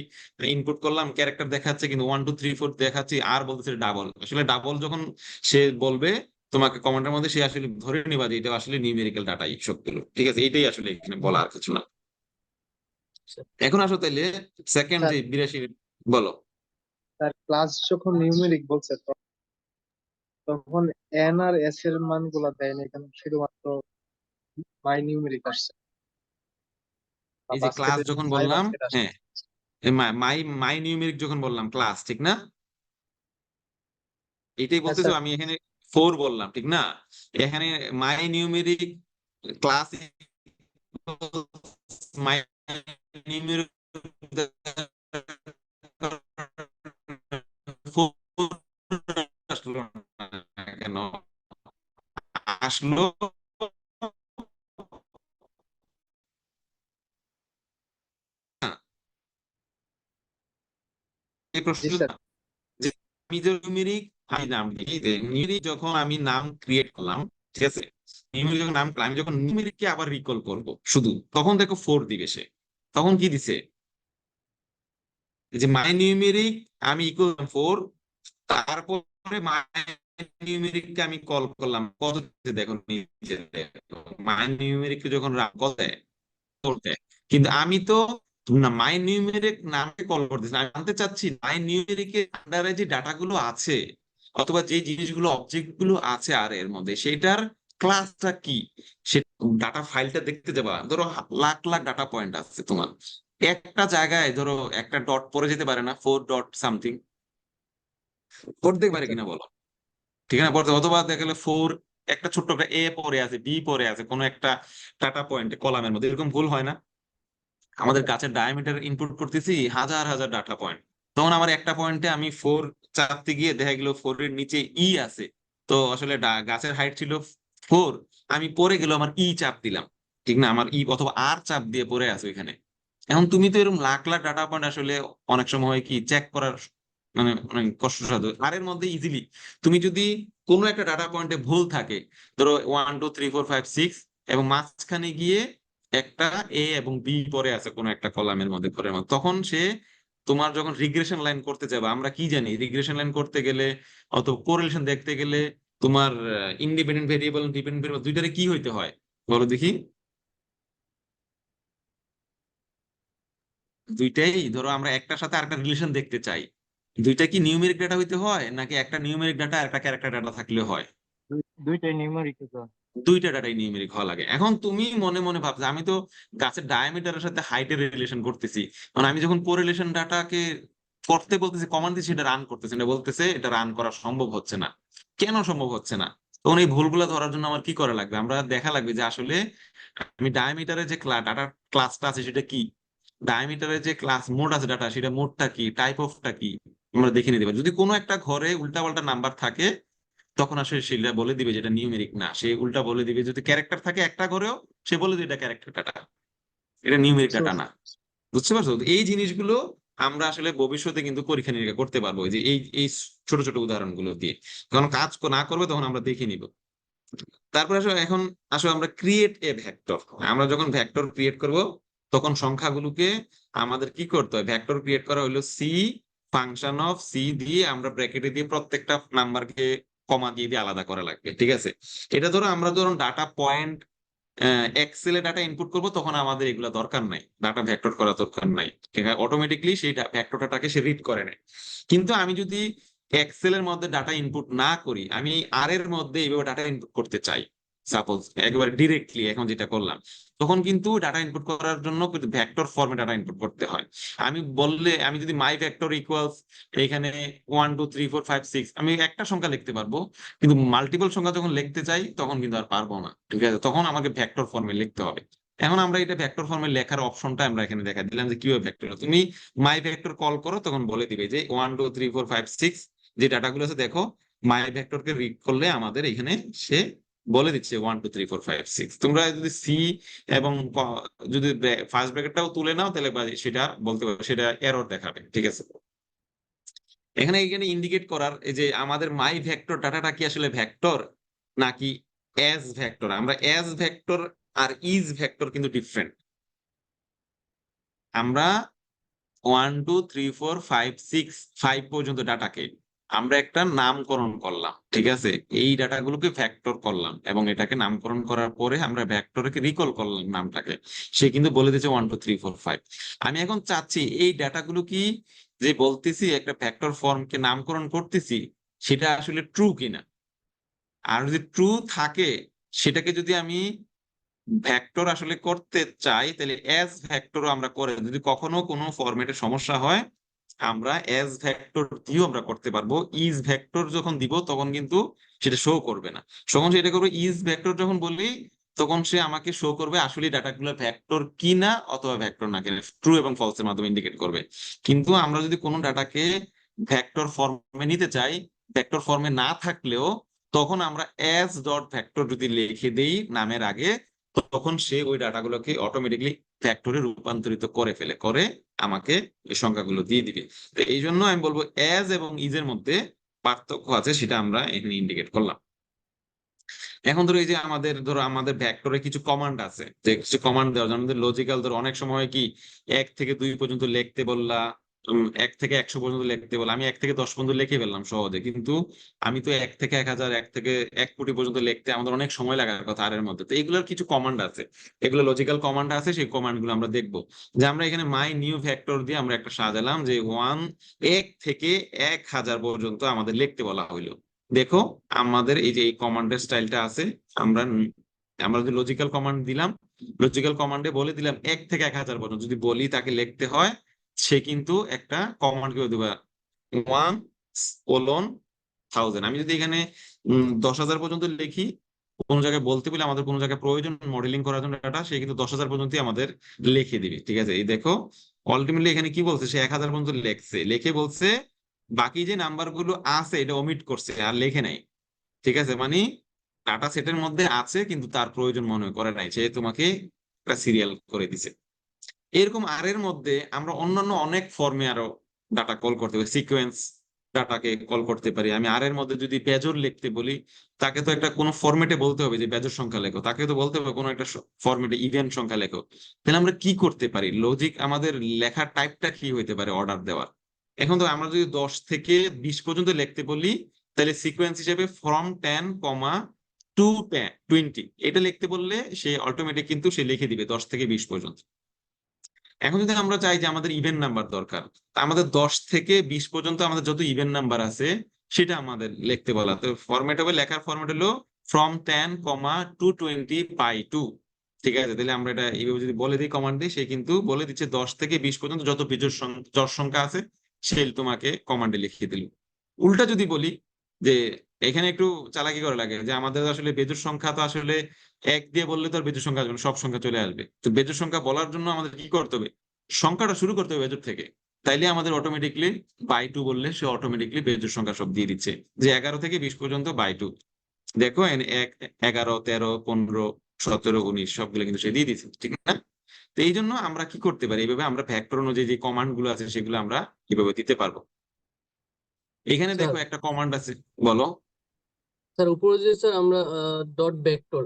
Speaker 1: ইনপুট করলাম, ক্যারেক্টার দেখাচ্ছে কিন্তু 1 2 3 4 দেখাচ্ছি, আর বলতেছে ডাবল, আসলে ডাবল যখন সে বলবে তোমাকে কমেন্টের মধ্যে, সে আসলে ধরে নিবা যে এটা আসলে নিউমেরিক্যাল ডাটাই সবগুলো, ঠিক আছে? এইটাই আসলে এখানে বলা, আর কিছু না।
Speaker 4: স্যার।
Speaker 1: এখন আসো তাইলে সেকেন্ড
Speaker 3: স্যার
Speaker 1: যে 82, বলো।
Speaker 3: স্যার ক্লাস যখন নিউমেরিক বলছে তখন এন আর এস এর মানগুলো দেয় না, এখানে শুধুমাত্র মাই নিউমেরিক আসছে, বা
Speaker 1: এই যে ক্লাস
Speaker 3: বাস্কেটে
Speaker 1: যখন
Speaker 3: মাই
Speaker 1: বললাম,
Speaker 3: বাস্কেট আসছে।
Speaker 1: হ্যাঁ, মাই মাই নিউমেরিক যখন বললাম ক্লাস, ঠিক না? এটাই
Speaker 3: হ্যাঁ
Speaker 1: বলতেছো,
Speaker 3: স্যার।
Speaker 1: আমি এখানে ফোর বললাম, ঠিক না? এখানে মাই নিউমেরিক ক্লাস, মাই নিউমেরিক আসলো না কেন? আসলো না এই
Speaker 3: জি
Speaker 1: প্রশ্নটা,
Speaker 3: স্যার।
Speaker 1: যে আমি যে নিউমেরিক, আমি নাম দিই নিউমেরিক, যখন আমি নাম ক্রিয়েট করলাম, ঠিক আছে? নিউমেরিক যখন নাম, আমি যখন নিউমেরিককে আবার রিকল করব শুধু, তখন দেখো ফোর দিবে সে। তখন কি দিছে, এই যে মাই নিউমেরিক, আমি ইকুয়াল ফোর, তারপরে মাই নিউমেরিককে আমি কল করলাম কত দিছে দেখো নিচে, মাই নিউমেরিককে যখন কল দেয়, করতে, কিন্তু আমি তো না মাই নিউমেরিক নামকে কল করতেছি না। আমি জানতে চাচ্ছি মাই নিউমেরিকের আন্ডারে যে ডাটাগুলো আছে, অথবা যে জিনিসগুলো, অবজেক্ট গুলো আছে আর এর মধ্যে, সেটার ক্লাসটা কি, সে ডাটা ফাইলটা দেখতে যাবা, ধরো লাখ লাখ ডাটা পয়েন্ট আছে তোমার, একটা জায়গায় ধরো একটা ডট পড়ে যেতে পারে না, 4 ডট সামথিং, করতে পারে
Speaker 3: আচ্ছা
Speaker 1: কিনা বলো, ঠিক আছে? পড়তে, অথবা দেখা গেলে 4 একটা ছোট্ট একটা এ পড়ে আছে, বি পড়ে আছে কোনো একটা ডাটা পয়েন্ট কলামের মধ্যে, এরকম ভুল হয় না? আমাদের
Speaker 3: আচ্ছা
Speaker 1: গাছের ডায়ামিটার ইনপুট করতেছি হাজার হাজার ডাটা পয়েন্ট, তখন আমার একটা পয়েন্টে আমি 4 চাপতে গিয়ে দেখা গেল 4 এর নিচে ই আছে। তো আসলে গাছের হাইট ছিল 4, আমি পরে গেল আমার ই চাপ দিলাম, ঠিক না? আমার ই অথবা আর চাপ দিয়ে পড়ে আছে ওইখানে। এখন তুমি তো এরকম লাখ লাখ ডাটা পয়েন্ট আসলে অনেক সময় হয় কি চেক করার মানে অনেক কষ্টসাধ্য। আর এর মধ্যে ইজিলি তুমি যদি কোনো একটা ডাটা পয়েন্টে ভুল থাকে, ধরো 1 2 3 4 5 6, এবং মাঝখানে গিয়ে একটা এ এবং বি পরে আছে কোনো একটা কলামের মধ্যে পরে, তখন সে তোমার যখন রিগ্রেশন লাইন করতে যাবে, আমরা কি জানি রিগ্রেশন লাইন করতে গেলে অথবা কোরিলেশন দেখতে গেলে তোমার ইন্ডিপেন্ডেন্ট ভেরিয়েবল ডিপেন্ডেন্ট ভেরিয়েবল দুইটারে কি হইতে হয় বলো দেখি? দুইটাই, ধরো আমরা একটার সাথে আরেকটা রিলেশন দেখতে চাই, দুইটা কি নিউমেরিক ডাটা হইতে হয় নাকি একটা নিউমেরিক ডাটা আর একটা ক্যারেক্টার ডাটা থাকলে হয়?
Speaker 2: দুইটাই নিউমেরিক তো।
Speaker 1: দুইটা ডাটাই নিউমেরিক হওয়া লাগে। এখন তুমি মনে মনে ভাবছো আমি তো গাছের ডায়ামিটারের সাথে হাইটের রিলেশন করতেছি, মানে আমি যখন কোরিলেশন ডাটাকে করতে বলতেছি, কমান্ড দিচ্ছি, এটা রান করতেছে, এটা বলতেছে এটা রান করা সম্ভব হচ্ছে না। কেন সম্ভব হচ্ছে না? তখন এই ভুলগুলো ধরার জন্য আমার কি করা লাগবে? আমরা দেখা লাগবে যে আসলে আমি ডায়ামিটারের যে ডাটা ক্লাসটা আছে সেটা কি, ডায়ামিটারের যে ক্লাস মোড আছে ডাটা, সেটা মোডটা কি, টাইপ অফটা কি, আমরা দেখে নিতে পারি। যদি কোনো একটা ঘরে উল্টাপাল্টা নাম্বার থাকে তখন আসলে সেটা বলে দিবে যেটা নিউমেরিক না, সে উল্টা বলে দিবে। যদি ক্যারেক্টার থাকে একটা ঘরেও, সে বলে দিবে এটা ক্যারেক্টার ডাটা, এটা নিউমেরিক
Speaker 3: বুঝতে
Speaker 1: ডাটা
Speaker 3: পারছি।
Speaker 1: না। বুঝতে পারছো? তো এই জিনিসগুলো আমরা আসলে ভবিষ্যতে কিন্তু পরীক্ষা নিরীক্ষা করতে পারবো, এই যে এই ছোট ছোট উদাহরণগুলো দিয়ে। যখন কাজ না করবে তখন আমরা দেখে নিব। তারপরে আসলে এখন আসলে আমরা ক্রিয়েট এ ভেক্টর, আমরা যখন ভেক্টর ক্রিয়েট করব তখন সংখ্যাগুলোকে আমাদের কি করতে হয়? ভেক্টর ক্রিয়েট করা হলো সি ফাংশন অফ সি দিয়ে আমরা ব্র্যাকেটে দিয়ে প্রত্যেকটা নাম্বারকে কমা দিয়ে দিয়ে আলাদা করা লাগবে, ঠিক আছে? এটা ধরো আমরা ধরুন ডাটা পয়েন্ট এক্সেলে ডাটা ইনপুট করব, তখন আমাদের এগুলো দরকার নাই, ডাটা ভেক্টর করা দরকার নাই, ঠিক আছে? অটোমেটিকলি সেই ভেক্টর ডাটাকে সে রিড করে নেয়। কিন্তু আমি যদি এক্সেল এর মধ্যে ডাটা ইনপুট না করি, আমি আর এর মধ্যে এইভাবে ডাটা ইনপুট করতে চাই, সাপোজ একেবারে ডিরেক্টলি এখন যেটা করলাম, তখন কিন্তু ডাটা ইনপুট করার জন্য কিন্তু ভেক্টর ফর্মে ডাটা ইনপুট করতে হয়। আমি বললে, আমি যদি মাই ভেক্টর ইকুয়ালস এখানে 1 2 3 4 5 6, আমি একটা সংখ্যা লিখতে পারবো, কিন্তু মাল্টিপল সংখ্যা যখন লিখতে চাই তখন কিন্তু আর পারবো না, ঠিক আছে? তখন আমাকে ভেক্টর ফর্মে লিখতে হবে। এখন আমরা এটা ভেক্টর ফর্মে লেখার অপশনটা আমরা এখানে দেখা দিলাম যে কিভাবে ভেক্টর, তুমি মাই ভেক্টর কল করো, তখন বলে দিবে যে 1 2 3 4 5 6 যে ডাটাগুলো আছে দেখো, মাই ভেক্টরকে রিড করলে আমাদের এখানে সে বলে দিচ্ছে 1 2 3 4 5 6। তোমরা যদি সি এবং যদি ফার্স্ট ব্র্যাকেটটাও তুলে নাও তাহলে সেটা বলতে পারবে, সেটা এরর দেখাবে, ঠিক আছে? এখানে এখানে ইন্ডিকেট করার এই যে আমাদের মাই ভেক্টর ডাটাটা কি আসলে ভেক্টর নাকি এস ভেক্টর। আমরা এস ভেক্টর আর ইজ ভেক্টর কিন্তু ডিফারেন্ট। আমরা 1 2 3 4 5 6 পর্যন্ত ডাটাকে আমরা একটা নামকরণ করলাম, ঠিক আছে? এই ডাটাগুলোকে ভেক্টর করলাম এবং এটাকে নামকরণ করার পরে আমরা ভেক্টরকে রিকল করলাম নামটাকে, সে কিন্তু বলে দিয়েছে 1 2 3 4 5। আমি এখন চাচ্ছি এই ডাটাগুলো কি, যে বলতেছি একটা ভেক্টর ফর্মকে নামকরণ করতেছি, সেটা আসলে ট্রু কিনা। আর যদি ট্রু থাকে, সেটাকে যদি আমি ভেক্টর আসলে করতে চাই, তাহলে এস ভেক্টরও আমরা করে, যদি কখনো কোনো ফরম্যাটে সমস্যা হয় আমরা এস ভেক্টর দিয়েও আমরা করতে পারবো। ইজ ভেক্টর যখন দিব তখন কিন্তু সেটা শো করবে না। যখন সেটা করবে ইজ ভেক্টর যখন বলবি, তখন সে আমাকে শো করবে আসলে ডাটাগুলো ভেক্টর কিনা অথবা ভেক্টর না কিনা, ট্রু এবং ফলস এর মাধ্যমে ইন্ডিকেট করবে। কিন্তু আমরা যদি কোনো ডাটাকে ভেক্টর ফর্মে নিতে চাই, ভেক্টর ফর্মে না থাকলেও, তখন আমরা এস ডট ভেক্টর যদি লিখে দেই নামের আগে, তখন সে ওই ডাটাগুলোকে অটোমেটিকলি ফ্যাক্টরে রূপান্তরিত করে ফেলে, করে আমাকে এই সংখ্যাগুলো দিয়ে দিবে। তো এই জন্য আমি বলবো এজ এবং ইজের মধ্যে পার্থক্য আছে, সেটা আমরা এখানে ইন্ডিকেট করলাম। এখন ধরো এই যে আমাদের ধরো আমাদের ভেক্টরে কিছু কমান্ড আছে, যে কিছু কমান্ড দেওয়া যায় আমাদের লজিক্যাল, ধরো অনেক সময় হয় কি 1 থেকে 2 পর্যন্ত লিখতে বললা, 1 থেকে 100 পর্যন্ত লিখতে বললাম, আমি 1 থেকে 10 পর্যন্ত লিখে ফেললাম সহজে, কিন্তু আমি তো 1 থেকে 1000 1 থেকে 1 কোটি পর্যন্ত লিখতে আমাদের অনেক সময় লাগার কথা আর এর মধ্যে। তো এগুলোর কিছু কমান্ড আছে, এগুলো লজিক্যাল কমান্ড আছে, সেই কমান্ড গুলো আমরা দেখবো। যে আমরা এখানে মাই নিউ ভেক্টর দিয়ে আমরা একটা সাজালাম যে 1 থেকে 1000 পর্যন্ত আমাদের লিখতে বলা হইলো। দেখো আমাদের এই যে এই কমান্ডের স্টাইলটা আছে, আমরা আমরা যদি লজিক্যাল কমান্ড দিলাম, লজিক্যাল কমান্ডে বলে দিলাম 1 থেকে 1000 পর্যন্ত যদি বলি তাকে লিখতে হয়, সে কিন্তু একটা কমান্ড করে দেবে কোলন 1000। আমি যদি এখানে 10,000 পর্যন্ত লিখি, কোন জায়গায় বলতে বলে আমাদের কোন জায়গায় প্রয়োজন মডেলিং করার জন্য ডাটা, সে কিন্তু 10,000 পর্যন্তই আমাদের লিখে দিবে। ঠিক আছে, এই দেখো আলটিমেটলি এখানে কি বলছে, সে 1,000 পর্যন্ত লেখছে, লিখে বলছে বাকি যে নাম্বার গুলো আছে এটা ওমিট করছে আর লেখে নাই। ঠিক আছে, মানে ডাটা সেটের মধ্যে আছে কিন্তু তার প্রয়োজন মনে করে নাই, সে তোমাকে একটা সিরিয়াল করে দিছে। এরকম আর এর মধ্যে আমরা অন্যান্য অনেক ফর্মে আরো ডাটা কল করতে পারি, সিকোয়েন্স ডাটাকে কল করতে পারি। আমি আর এর মধ্যে যদি বেজোর লিখতে বলি, তাকে তো একটা কোনো ফরম্যাটে বলতে হবে যে বেজোর সংখ্যা লেখো, তাকে তো বলতে হবে কোনো একটা ফরম্যাটে ইভেন্ট সংখ্যা লেখো। তাহলে আমরা কি করতে পারি, লজিক আমাদের লেখার টাইপটা কি হইতে পারে অর্ডার দেওয়ার। এখন তো আমরা যদি 10 থেকে 20 পর্যন্ত লিখতে বলি, তাহলে সিকোয়েন্স হিসেবে ফ্রম 10, টু 20 এটা লিখতে বললে সে অটোমেটিক কিন্তু সে লিখে দিবে 10 থেকে 20 পর্যন্ত। এখন যদি আমরা চাই যে আমাদের ইভেন নাম্বার দরকার, তা আমাদের 10 থেকে 20 পর্যন্ত আমাদের যত ইভেন নাম্বার আছে সেটা আমাদের লিখতে বলা। তো ফরম্যাট হবে, লেখার ফরম্যাট হলো ফ্রম 10, টু 20 বাই 2। ঠিক আছে, তাহলে আমরা এটা এইভাবে যদি বলে দিই, কমান্ড দিই, সে কিন্তু বলে দিচ্ছে 10 থেকে 20 পর্যন্ত যত বিজোড় জোড় সংখ্যা আছে সে তোমাকে কমান্ডে লিখিয়ে দিল। উল্টা যদি বলি যে এখানে একটু চালাকি করা লাগে, যে আমাদের আসলে বেজোড় সংখ্যা তো আসলে 1 দিয়ে বললে তো আর বেজোড় সংখ্যা আসবে না, সব সংখ্যা চলে আসবে। তো বেজোড় সংখ্যা বলার জন্য আমাদের কি করতে হবে, সংখ্যাটা শুরু করতে হবে বেজোড় থেকে। তাইলে আমাদের অটোমেটিকলি বাই 2 বললে সে অটোমেটিকলি বেজোড় সংখ্যা সব দিয়ে দিচ্ছে, যে 11 থেকে 20 পর্যন্ত বাই 2। দেখো 1, 11, 13, 15, 17, 19 সবগুলো কিন্তু সে দিয়ে দিচ্ছে, ঠিক না? তো এই জন্য আমরা কি করতে পারি, এইভাবে আমরা ভেক্টর অনুযায়ী যে কমান্ড গুলো আছে সেগুলো আমরা কিভাবে দিতে পারবো। এখানে
Speaker 4: স্যার,
Speaker 1: দেখো একটা কমান্ড আছে, বলো।
Speaker 4: স্যার উপরে যে স্যার আমরা ডট ভেক্টর,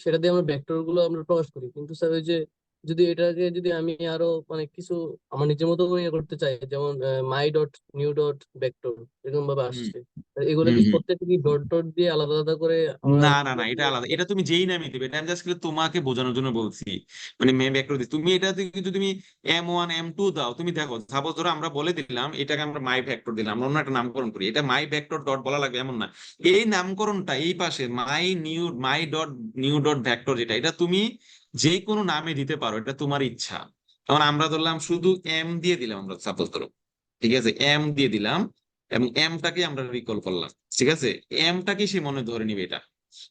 Speaker 4: সেটা দিয়ে আমরা ভেক্টর গুলো আমরা প্রকাশ করি, কিন্তু স্যার ওই যে যদি এটাকে যদি আমি আরো মানে কিছু আমার নিজের মতো করে ইয়ে করতে চাই, যেমন মাই ডট নিউ ডট ভেক্টর এরকম ভাবে
Speaker 1: হুম
Speaker 4: আসছে, এগুলো
Speaker 1: হুম
Speaker 4: কি
Speaker 1: হুম।
Speaker 4: প্রত্যেকটা কি ডট ডট দিয়ে আলাদা আলাদা করে আমরা
Speaker 1: না না না, এটা আলাদা, এটা তুমি যেই নামই দিবে, এটা আমি জাস্ট তোমাকে বোঝানোর জন্য বলছি। মানে মে ভেক্টর দিচ্ছি, তুমি এটা কিন্তু তুমি M1, M2 দাও, তুমি দেখো সাপোজ ধরো আমরা বলে দিলাম এটাকে আমরা মাই ভেক্টর দিলাম, আমরা অন্য একটা নামকরণ করি, এটা মাই ভেক্টর ডট বলা লাগবে এমন না। এই নামকরণটা এই পাশে মাই ডট নিউ ডট ভেক্টর, যেটা এটা তুমি যে কোনো নামে দিতে পারো, এটা তোমার ইচ্ছা। তখন আমরা ধরলাম শুধু এম দিয়ে দিলাম, আমরা সাপোজ ধরো, ঠিক আছে, এম দিয়ে দিলাম এবং এমটাকে আমরা রিকল করলাম। ঠিক আছে, এমটাকে সে মনে ধরে নিবে এটা।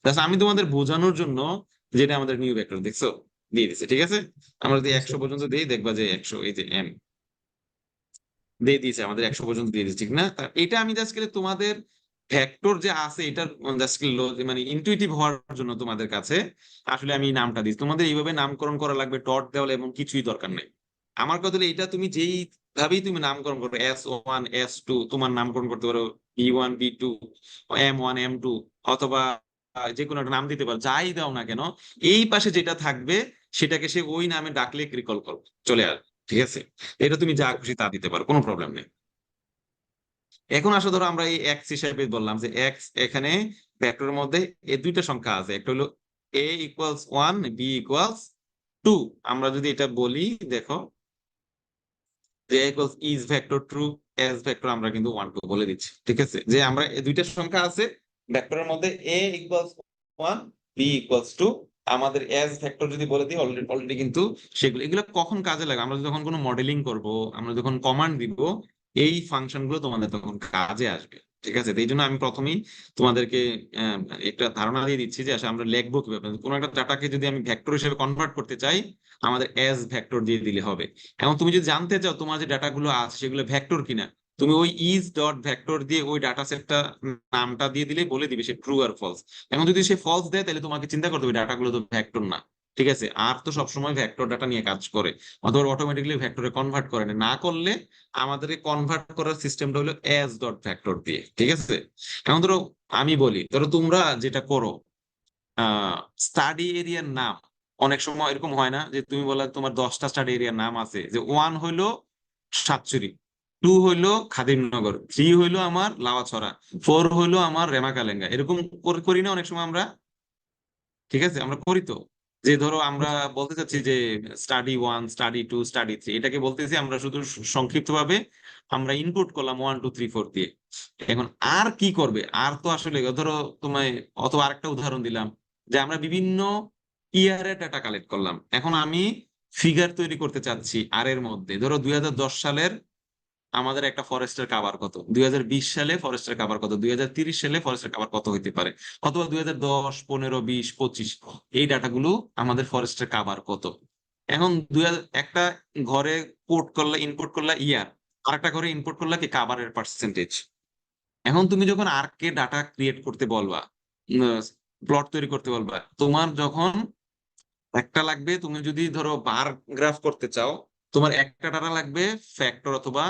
Speaker 1: Thus আমি তোমাদের বোঝানোর জন্য যেটা আমাদের নিউ ভেক্টর দেখছো দিয়ে দিছে। ঠিক আছে, আমরা যদি 100 পর্যন্ত দিই, দেখবা যে 100, এই যে এম দিয়ে দিয়েছে আমাদের 100 পর্যন্ত দিয়ে দিচ্ছে, ঠিক না? তা এটা আমি জাস্ট তোমাদের ভেক্টর যে আছে এটার জাস্ট মানে ইনটুইটিভ হওয়ার জন্য তোমাদের কাছে আসলে আমি এই নামটা দিই। তোমাদের এইভাবে নামকরণ করা লাগবে, ডট দেওয়া এবং কিছুই দরকার নেই। আমার কথা হলো এটা তুমি যেই ভাবেই তুমি নামকরণ করবে, S1, S2 তোমার নামকরণ করতে পারো, B1, B2, M1, M2, অথবা যে কোনো একটা নাম দিতে পারো, যাই দাও না কেন এই পাশে যেটা থাকবে সেটাকে সে ওই নামে ডাকলে রিকল করবে, চলে আসবে। ঠিক আছে, এটা তুমি যা খুশি তা দিতে পারো, কোনো প্রবলেম নেই। এখন আসলে ধরো আমরা এই এক্স হিসেবে বললাম যে এক্স এখানে ভেক্টরের মধ্যে এই দুইটা সংখ্যা আছে, একটা হলো A=1, B=2। আমরা যদি এটা বলি, দেখো যে is vector true, S vector আমরা কিন্তু 1, 2 বলে দিচ্ছি। ঠিক আছে, যে আমরা এই দুইটা সংখ্যা আছে ভেক্টরের মধ্যে, A=1, B=2, আমাদের এস ভেক্টর যদি বলে দিই অলরেডি কিন্তু সেগুলো, এগুলো কখন কাজে লাগে, আমরা যখন কোনো মডেলিং করব, আমরা যখন কমান্ড দিব, এই ফাংশন গুলো তোমাদের তখন কাজে আসবে। ঠিক আছে, তো এই জন্য আমি প্রথমেই তোমাদেরকে আহ, একটা ধারণা দিয়ে দিচ্ছি যে আসলে আমরা লিখবো কিভাবে। কোনো একটা ডাটাকে যদি আমি ভেক্টর হিসেবে কনভার্ট করতে চাই, আমাদের এস ভেক্টর দিয়ে দিলে হবে। এখন তুমি যদি জানতে চাও তোমার যে ডাটাগুলো আছে সেগুলো ভেক্টর কিনা, তুমি ওই ইজ ডট ভেক্টর দিয়ে ওই ডাটা সেটটা নামটা দিয়ে দিলে বলে দিবে সে ট্রু আর ফলস। এখন যদি সে ফলস দেয় তাহলে তোমাকে চিন্তা করতে হবে ডাটাগুলো তো ভেক্টর না। ঠিক আছে, আর তো সবসময় ভেক্টর ডাটা নিয়ে কাজ করে, অথবা অটোমেটিকলি ভেক্টরে কনভার্ট করে না, না করলে আমাদেরকে কনভার্ট করার সিস্টেমটা হলো এস ডট ভেক্টর দিয়ে। ঠিক আছে, এখন ধরো আমি বলি, ধরো তোমরা যেটা করো স্টাডি এরিয়ার নাম, অনেক সময় এরকম হয় না যে তুমি বললে তোমার 10টা স্টাডি এরিয়ার নাম আছে, যে 1 হইলো সাতচুরি, 2 হইলো খাদিমনগর, 3 হইলো আমার লাউয়াছড়া, 4 হইলো আমার রেমাকালেঙ্গা, এরকম করি না অনেক সময় আমরা। ঠিক আছে, আমরা করি তো, যে ধরো আমরা বলতে চাচ্ছি যে স্টাডি 1, স্টাডি 2, স্টাডি 3, এটাকে বলতেছি আমরা শুধু সংক্ষিপ্ত ভাবে আমরা ইনপুট করলাম 1, 2, 3, 4 দিয়ে। এখন আর কি করবে, আর তো আসলে ধরো তোমায়, অথবা আরেকটা উদাহরণ দিলাম যে আমরা বিভিন্ন ইয়ারের ডাটা কালেক্ট করলাম, এখন আমি ফিগার তৈরি করতে চাচ্ছি আর এর মধ্যে, ধরো 2010 সালের আমাদের একটা ফরেস্টের কাভার কত, 2020 সালে ফরেস্টের কাভার কত, 2030 সালে ফরেস্টের কাভার কত হইতে পারে, অথবা 2010, 15, 20, 25 এই ডাটাগুলো আমাদের ফরেস্টের কাভার কত। এখন একটা ঘরে ইনপুট করলা ইয়ার, আরেকটা ঘরে ইনপুট করলা কি কাভারের পার্সেন্টেজ। এখন তুমি যখন আরকে ডাটা ক্রিয়েট করতে বলবা, প্লট তৈরি করতে বলবা, তোমার যখন একটা লাগবে, তুমি যদি ধরো বার গ্রাফ করতে চাও, তোমার একটা ডাটা লাগবে ফ্যাক্টর, অথবা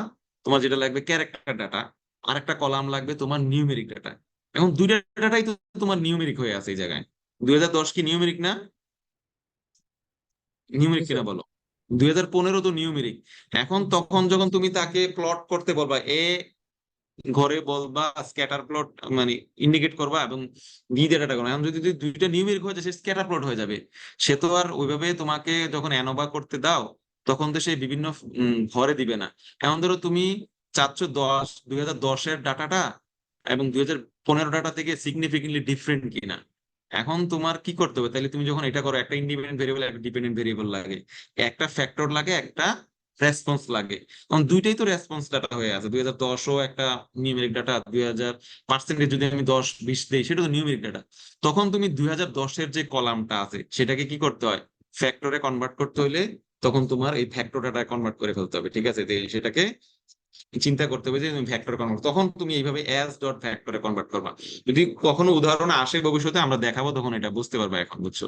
Speaker 1: তোমার যেটা লাগবে ক্যারেক্টার ডাটা, আর একটা কলাম লাগবে তোমার নিউমেরিক ডাটা। এখন দুইটা ডাটাই তো তোমার নিউমেরিক হয়ে আছে এই জায়গায়। 2010 কি নিউমেরিক না?
Speaker 4: জি
Speaker 1: নিউমেরিক কিনা
Speaker 4: স্যার।
Speaker 1: বলো? 2015 তো নিউমেরিক। এখন তখন যখন তুমি তাকে প্লট করতে বলবা, ঘরে বলবা স্ক্যাটার প্লট, মানে ইন্ডিকেট করবা, এবং বি দিয়ে ডাটা করবা। এখন যদি দুইটা নিউমেরিক হয়ে যায়, সে স্ক্যাটার প্লট হয়ে যাবে। সে তো আর ওইভাবে তোমাকে যখন অ্যানোভা করতে দাও, তখন তো সে বিভিন্ন ঘরে দিবে না। এখন ধরো তুমি চাচ্ছ 2010-এর ডাটাটা এবং 2015 ডাটা থেকে সিগনিফিকেন্টলি ডিফারেন্ট কিনা। এখন তোমার কি করতে হবে, তাহলে তুমি যখন এটা করো, একটা ইন্ডিপেন্ডেন্ট ভেরিয়েবল, একটা ডিপেন্ডেন্ট ভেরিয়েবল লাগে, একটা ফ্যাক্টর লাগে, একটা রেসপন্স লাগে। কারণ দুইটাই তো রেসপন্স ডাটা হয়ে আছে। 2010ও একটা নিউমেরিক ডাটা, 2000% যদি আমি 10-20 দিই, সেটা তো নিউমেরিক ডাটা। তখন তুমি 2010-এর যে কলামটা আছে, সেটাকে কি করতে হয়, ফ্যাক্টরে কনভার্ট করতে হইলে তখন তোমার এই ফ্যাক্টর ডাটা কনভার্ট করে ফেলতে হবে, ঠিক আছে? তো সেটাকে চিন্তা করতে হবে যে তুমি ভেক্টর কনভার্ট, তখন তুমি এইভাবে অ্যাজ ডট ভেক্টরে কনভার্ট করবা। যদি কখনো উদাহরণ আসে ভবিষ্যতে, আমরা দেখাবো, তখন এটা বুঝতে পারবা। এখন বুঝছো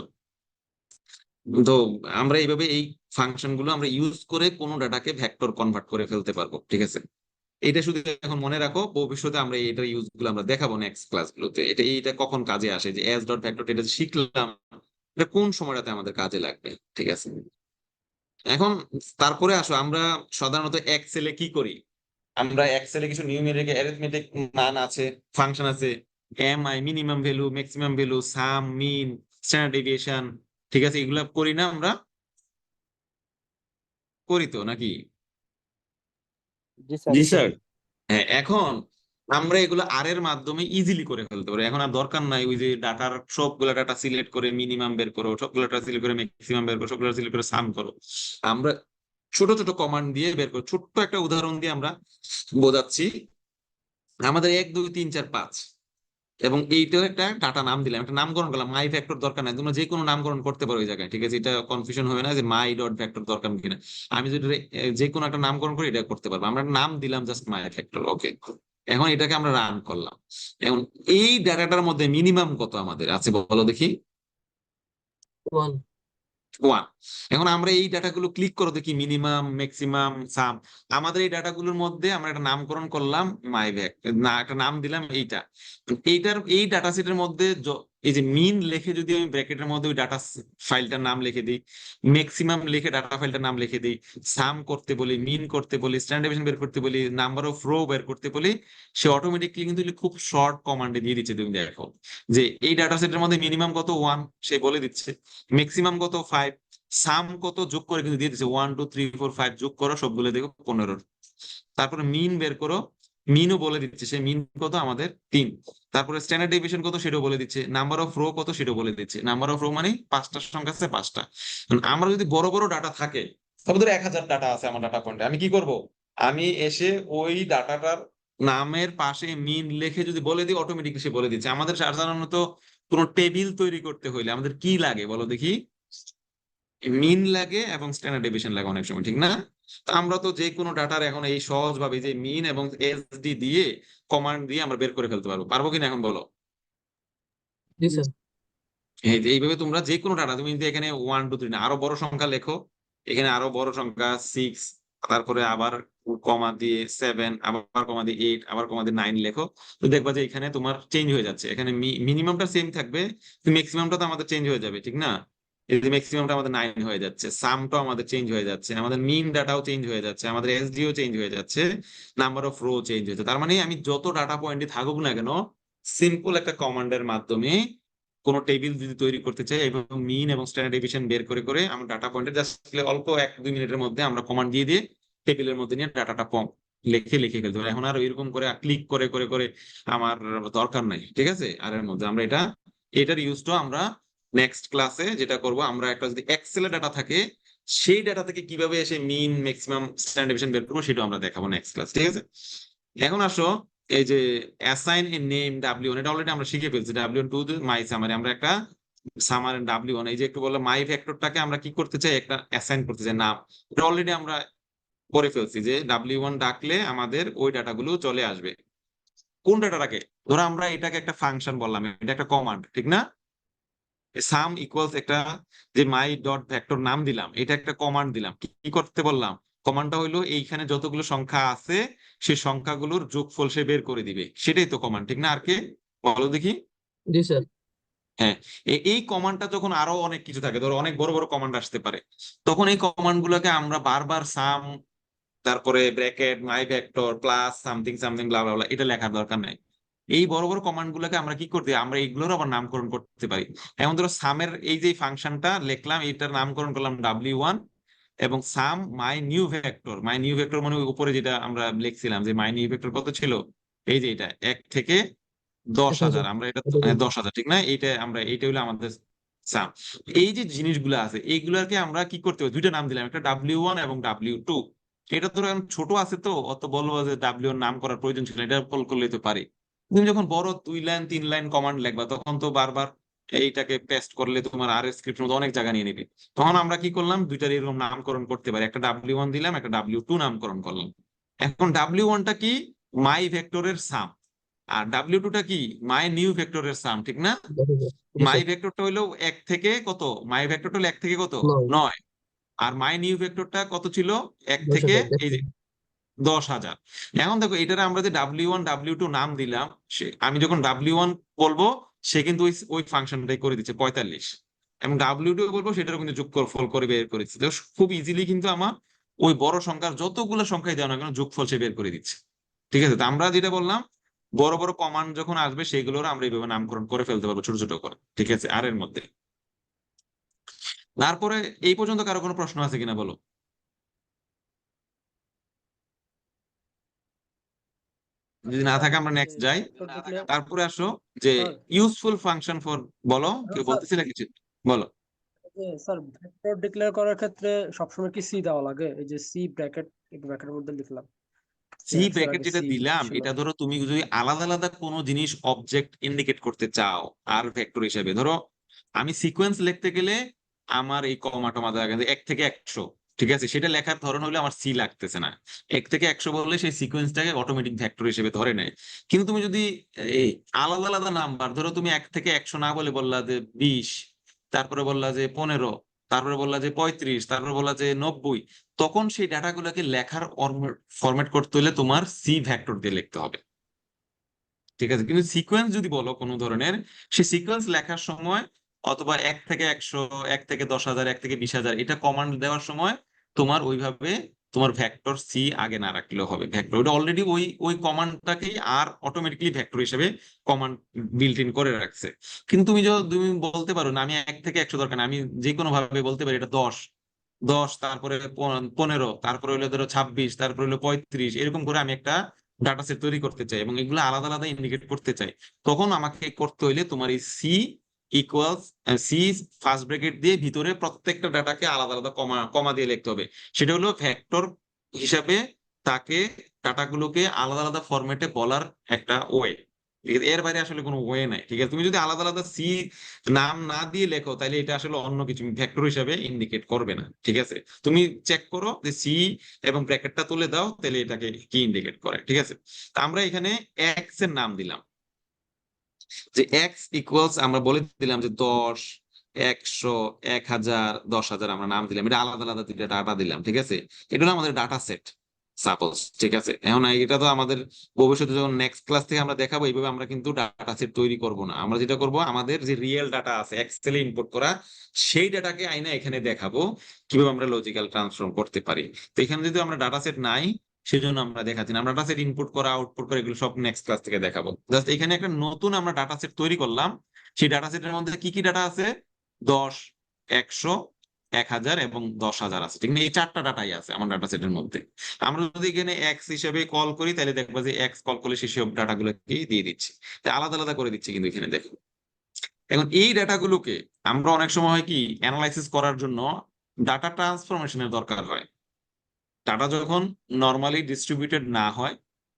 Speaker 1: তো? আমরা এইভাবে এই ফাংশন গুলো আমরা ইউজ করে কোনো ডাটাকে ভেক্টর কনভার্ট করে ফেলতে পারবো, ঠিক আছে? এটা শুধু এখন মনে রাখো, ভবিষ্যতে আমরা এটার ইউজ গুলো আমরা দেখাবো নেক্সট ক্লাসগুলোতে। এটা কখন কাজে আসে, যে এস ডট ভেক্টর, এটা যে শিখলাম, এটা কোন সময়টাতে আমাদের কাজে লাগবে, ঠিক আছে? এখন তারপরে আসো, আমরা সাধারণত এক্সেলে কি করি, আমরা এক্সেলে কিছু নিউমেরিক অ্যারিথমেটিক মান আছে, ফাংশন আছে, এমআই, minimum value, maximum value, sum, mean, standard deviation, ঠিক আছে? এগুলা করি না আমরা? করি তো নাকি?
Speaker 2: জি স্যার।
Speaker 1: জি স্যার। হ্যাঁ, এখন আমরা এগুলো আর এর মাধ্যমে ইজিলি করে ফেলতে পারি। এখন আর দরকার নাই ওই যে ডাটার সবগুলা ডাটা সিলেক্ট করে মিনিমাম বের করো, সবগুলো ডাটা সিলেক্ট করে ম্যাক্সিমাম বের করো, সবগুলো সিলেক্ট করে সাম করো। আমরা ছোট ছোট কমান্ড দিয়ে বের করো। ছোট্ট একটা উদাহরণ দিয়ে আমরা বোঝাচ্ছি। আমাদের 1, 2, 3, 4, 5, এবং এইটাও একটা ডাটা নাম দিলাম, একটা নামকরণ করলাম। মাই ফ্যাক্টর দরকার নাই, তোমরা যে কোনো নামকরণ করতে পারো ওই জায়গায়, ঠিক আছে? এটা কনফিউশন হবে না যে মাই ডট ফ্যাক্টর দরকার কিনা। আমি যদি যে কোনো একটা নামকরণ করি, এটা করতে পারবো। আমরা একটা নাম দিলাম জাস্ট মাই ফ্যাক্টর, ওকে। এখন এটাকে আমরা রান করলাম। এখন এই ডাটাটার মধ্যে মিনিমাম কত আমাদের আছে বলো দেখি?
Speaker 4: 1।
Speaker 1: 1। এখন আমরা এই ডাটাগুলো ক্লিক করো দেখি, মিনিমাম, ম্যাক্সিমাম, সাম। আমাদের এই ডাটাগুলোর মধ্যে আমরা একটা নামকরণ করলাম মাই ভ্যাক, না একটা নাম দিলাম এইটা। এই ডাটা সেটের মধ্যে এই যে মিন লিখে যদি আমি ব্র্যাকেটের মধ্যে ওই ডাটা ফাইলটার নাম লিখে দিই, ম্যাক্সিমাম লিখে ডাটা ফাইলটার নাম লিখে দিই, সাম করতে বলি, মিন করতে বলি, স্ট্যান্ডার্ড ডেভিয়েশন বের করতে বলি, নাম্বার অফ রো বের করতে বলি, সে অটোমেটিকলি কিন্তু খুব শর্ট কমান্ডে দিয়ে দিচ্ছে। তুমি দেখো যে এই ডাটা সেটের মধ্যে মিনিমাম কত 1, সে বলে দিচ্ছে। ম্যাক্সিমাম কত 5, সাম কত যোগ করে কিন্তু দিয়ে দিচ্ছে 1, 2, 3, 4, 5 যোগ করো, সবগুলো দেখো 15। তারপরে মিন বের করো, মিনও বলে দিচ্ছে, সে মিন কত আমাদের 3। তারপরে স্ট্যান্ডার্ড ডেভিয়েশন কত সেটাও বলে দিচ্ছে, নাম্বার অফ রো কত সেটাও বলে দিচ্ছে। নাম্বার অফ রো মানে 5টা সংখ্যা আছে, 5টা। আমরা যদি বড় বড় ডাটা থাকে, তবে ধরো 1000 ডাটা আছে আমার ডাটা পয়েন্টে, আমি কি করব, আমি এসে ওই ডাটাটার নামের পাশে মিন লিখে যদি বলে দিই, অটোমেটিকলি সে বলে দিচ্ছে। আমাদের সাধারণত কোনো টেবিল তৈরি করতে হইলে আমাদের কি লাগে বলো দেখি? মিন লাগে এবং স্ট্যান্ডার্ড ডেভিয়েশন লাগে অনেক সময়, ঠিক না? তো আমরা তো যে কোনো ডাটার এখন এই সহজ ভাবে যে মিন এবং এসডি দিয়ে কমান্ড দিয়ে আমরা বের করে ফেলতে পারবো। পারবো কিনা এখন বলো?
Speaker 4: জি স্যার।
Speaker 1: এইভাবে তোমরা যে কোনো ডাটা, তুমি যদি এখানে 1, 2, 3 না, আরো বড় সংখ্যা লেখো, এখানে আরো বড় সংখ্যা 6, তারপরে আবার কমা দিয়ে 7, আবার কমা দিয়ে 8, আবার কমা দিয়ে 9 লেখো, তো দেখবা যে এখানে তোমার চেঞ্জ হয়ে যাচ্ছে। এখানে মিনিমামটা সেম থাকবে, ম্যাক্সিমামটা তো আমাদের চেঞ্জ হয়ে যাবে, ঠিক না? এই যে ম্যাক্সিমামটা আমাদের 9 হয়ে যাচ্ছে, সামটাও আমাদের চেঞ্জ হয়ে যাচ্ছে, আমাদের মিন ডাটাও চেঞ্জ হয়ে যাচ্ছে, আমাদের এসডিও চেঞ্জ হয়ে যাচ্ছে, নাম্বার অফ রো চেঞ্জ হয়েছে। তার মানে আমি যত ডাটা পয়েন্টে থাকুক না কেন, সিম্পল একটা কমান্ডের মাধ্যমে কোনো টেবিল যদি তৈরি করতে চাই, এবং মিন এবং স্ট্যান্ডার্ড ডেভিয়েশন বের করে করে আমরা ডাটা পয়েন্টে জাস্ট অল্প 1-2 মিনিটের মধ্যে আমরা কমান্ড দিয়ে দিয়ে টেবিলের মধ্যে নিয়ে ডাটাটা লিখে লিখে ফেলতে পারি। এখন আর এরকম করে ক্লিক করে করে করে আমার দরকার নাই, ঠিক আছে? আর এর মধ্যে আমরা এটার ইউজটা আমরা নেক্সট ক্লাসে যেটা করব, আমরা একটা যদি এক্সেল ডাটা থাকে, সেই ডাটা থেকে কিভাবে এসে মিন ম্যাক্সিমাম স্ট্যান্ডার্ড ডেভিয়েশন বের করবো সেটাও আমরা দেখাবো নেক্সট ক্লাস, ঠিক আছে? এখন আসো এই যে অ্যাসাইন এ নেম W1, এটা অলরেডি আমরা শিখে ফেলছি। W1 টু মাই সামারি, আমরা একটা সামার W1, এই যে একটু বললাম মাই ভেক্টরটাকে আমরা কি করতে চাই, একটা অ্যাসাইন করতে চাই নাম, এটা অলরেডি আমরা করে ফেলছি যে W1 ডাকলে আমাদের ওই ডাটাগুলো চলে আসবে। কোন ডাটাটাকে? ধরো আমরা এটাকে একটা ফাংশন বললাম, এটা একটা কমান্ড, ঠিক না? সাম ইকুয়ালস একটা যে মাই ডট ভেক্টর নাম দিলাম, এটা একটা কমান্ড দিলাম। কি করতে বললাম? কমান্ডটা হইলো এইখানে যতগুলো সংখ্যা আছে সেই সংখ্যাগুলোর যোগফল সে বের করে দিবে, সেটাই তো কমান্ড, ঠিক না? আর কে বলো দেখি?
Speaker 4: জি স্যার।
Speaker 1: হ্যাঁ, এই কমান্ডটা যখন আরো অনেক কিছু থাকে, ধরো অনেক বড় বড় কমান্ড আসতে পারে, তখন এই কমান্ড গুলোকে আমরা বারবার সাম, তারপরে ব্র্যাকেট, মাই ভেক্টর, প্লাস সামথিং সামথিং ব্লা ব্লা ব্লা এটা লেখার দরকার নাই। এই বড় বড় কমান্ড গুলোকে আমরা কি করতে, আমরা এইগুলোর আবার নামকরণ করতে পারি। এখন ধরো সামের এই যে ফাংশনটা লিখলাম, এটার নামকরণ করলাম W1, এবং sum my new vector, my new vector মানে ওই উপরে যেটা আমরা লিখছিলাম যে মাই নিউ ভেক্টর কত ছিল, এই যে এটা 1 থেকে 10,000,
Speaker 4: 10,000।
Speaker 1: আমরা এটা
Speaker 4: এটা বলবো।
Speaker 1: 10,000, ঠিক না? এইটা হলো আমাদের সাম। এই যে জিনিসগুলো আছে এইগুলাকে আমরা কি করতে হবে, দুইটা নাম দিলাম, একটা W1 এবং W2। এটা ধরো এখন ছোট আছে তো অত বলবো যে W নাম করার প্রয়োজন ছিল না, এটা কল করলেই তো পারি। তুমি যখন বড় 2 লাইন 3 লাইন কমান্ড লিখবা তখন তো বারবার এইটাকে পেস্ট করলে তোমার আর স্ক্রিপ্টের মধ্যে অনেক জায়গা নিয়ে নিবে। তখন আমরা কি করলাম, দুইটার এরকম নামকরণ করতে পারি, একটা W1 দিলাম, একটা W2 নামকরণ করলাম। এখন W1টা কি, মাই ভেক্টরের সাম, আর W2টা কি, মাই নিউ ভেক্টরের সাম, ঠিক না?
Speaker 4: 10,000। জি
Speaker 1: মাই
Speaker 4: স্যার।
Speaker 1: ভেক্টরটা হলো 1 থেকে কত, মাই ভেক্টরটা হলো 1 থেকে কত,
Speaker 4: 9।
Speaker 1: 9। আর মাই নিউ ভেক্টরটা কত ছিল, 1 থেকে
Speaker 4: 10,000।
Speaker 1: এই যে 10,000। এখন দেখো এটারে আমরা যে W1 W2 নাম দিলাম, আমি যখন W1 বলবো সে কিন্তু ওই ফাংশনটাই করে দিচ্ছে 45, এবং W2 বলবো সেটারও কিন্তু যোগফল করে বের করেছে। তো খুব ইজিলি কিন্তু আমার ওই বড় সংখ্যার যতগুলো সংখ্যাই দেওয়া না কেন যোগফল সে বের করে দিচ্ছে, ঠিক আছে? তো আমরা যেটা বললাম, বড় বড় কমান্ড যখন আসবে সেগুলোর আমরা এইভাবে নামকরণ করে ফেলতে পারবো ছোট ছোট করে, ঠিক আছে? আর এর মধ্যে তারপরে এই পর্যন্ত কারো কোনো প্রশ্ন আছে কিনা বলো? যদি না থাকে আমরা নেক্সট যাই। তারপরে আসো যে
Speaker 5: স্যার
Speaker 1: ইউজফুল ফাংশন ফর, বলো কেউ
Speaker 5: স্যার
Speaker 1: বলতেছিলে কিছু, বলো।
Speaker 5: স্যার ভেক্টর ডিক্লেয়ার করার ক্ষেত্রে সবসময় কি সি দেওয়া লাগে? এই যে সি ব্র্যাকেট, ব্র্যাকেটের মধ্যে লিখলাম যে
Speaker 1: সি
Speaker 5: এক্স এর
Speaker 1: ব্র্যাকেট
Speaker 5: আগে
Speaker 1: যেটা
Speaker 5: সি
Speaker 1: দিলাম,
Speaker 5: ছিল।
Speaker 1: এটা ধরো তুমি যদি আলাদা আলাদা কোনো জিনিস অবজেক্ট ইন্ডিকেট করতে চাও আর ভেক্টর হিসেবে, ধরো আমি সিকোয়েন্স লিখতে গেলে আমার এই কমা টমা দেওয়া গেছে 1 থেকে 100, ঠিক আছে? সেটা লেখার ধরন হলে আমার সি লাগতেছে না। 1 থেকে 100 বললে সেই সিকোয়েন্সটাকে অটোমেটিক ভেক্টর হিসেবে ধরে নেয়। কিন্তু তুমি যদি এই আলাদা আলাদা নাম্বার, ধরো তুমি 1 থেকে 100 না বলে বললা যে 20, তারপরে বললা যে 15, তারপরে বললা যে 35, তারপরে বললা যে 90, তখন সেই ডাটাগুলোকে লেখার ফরম্যাট করতে হলে তোমার সি ভেক্টর দিয়ে লিখতে হবে, ঠিক আছে? কিন্তু সিকোয়েন্স যদি বলো কোনো ধরনের, সেই সিকোয়েন্স লেখার সময় অথবা 1 থেকে 100, 1 থেকে 10,000, 1 থেকে 20,000 এটা কমান্ড দেওয়ার সময় তোমার ওইভাবে তোমার ভেক্টর সি আগে না রাখলেও হবে। ভেক্টর ওটা অলরেডি ওই কমান্ডটাকেই আর অটোমেটিকলি ভেক্টর হিসেবে কমান্ড বিল্ট ইন করে রাখছে। কিন্তু তুমি বলতে পারো না আমি 1 থেকে 100 দরকার না, আমি যে কোনো ভাবে বলতে পারি এটা 10, 10 তারপরে 15, তারপরে হলো ধরো 26, তারপরে হলো 35, এরকম করে আমি একটা ডাটা সেট তৈরি করতে চাই এবং এগুলো আলাদা আলাদা ইন্ডিকেট করতে চাই। তখন আমাকে করতে হইলে তোমার এই C equals C first bracket দিয়ে ভিতরে প্রত্যেকটা ডাটাকে আলাদা আলাদা কমা কমা দিয়ে লিখতে হবে। সেটা হলো ভেক্টর হিসাবে তাকে ডাটাগুলোকে আলাদা আলাদা ফরম্যাটে বলার একটা ওয়ে। এর বাইরে আসলে কোনো ওয়ে নাই, ঠিক আছে? তুমি যদি আলাদা আলাদা সি নাম না দিয়ে লেখো তাহলে এটা আসলে অন্য কিছু ভেক্টর হিসাবে ইন্ডিকেট করবে না, ঠিক আছে? তুমি চেক করো যে সি এবং ব্র্যাকেটটা তুলে দাও তাহলে এটাকে কি ইন্ডিকেট করে, ঠিক আছে? তা আমরা এখানে এক্স এর নাম দিলাম যে এক্স ইকুয়ালস, আমরা বলে দিলাম যে 10, 100, 1000, 10,000 আমরা নাম দিলাম, এটা আলাদা আলাদা দুইটা ডাটা দিলাম, ঠিক আছে? এটা হলো আমাদের ডাটা সেট সাপোজ, ঠিক আছে? এখন এটা তো আমাদের ভবিষ্যতে যখন নেক্সট ক্লাস থেকে আমরা দেখাবো এইভাবে আমরা কিন্তু ডাটা সেট তৈরি করব না। আমরা যেটা করব, আমাদের যে রিয়েল ডাটা আছে এক্সেলে ইনপুট করা সেই ডাটাকে আইনা এখানে দেখাবো কিভাবে আমরা লজিক্যাল ট্রান্সফর্ম করতে পারি। তো এখানে যদি আমরা ডাটা সেট নাই সেই জন্য আমরা দেখাচ্ছি না, আমরা ডাটা সেট ইনপুট করা আউটপুট করা এগুলো সব নেক্সট ক্লাস থেকে দেখাবো। জাস্ট এখানে একটা নতুন আমরা ডাটা সেট তৈরি করলাম, সেই ডাটা সেটের মধ্যে কি কি ডাটা আছে, 10, 100, 1000 এবং 10,000 আছে, ঠিক না? এই 4টা ডাটাই আছে আমার ডাটা সেটের মধ্যে। আমরা যদি এখানে এক্স হিসেবে কল করি তাহলে দেখবো যে এক্স কল করলে সেই সব ডাটাগুলোকে দিয়ে দিচ্ছি, তাই আলাদা আলাদা করে দিচ্ছি কিন্তু এখানে দেখো। এখন এই ডাটাগুলোকে আমরা অনেক সময় হয় কি অ্যানালাইসিস করার জন্য ডাটা ট্রান্সফরমেশনের দরকার হয়। ডাটা যখন নর্মালি ডিস্ট্রিবিউটেড না হয়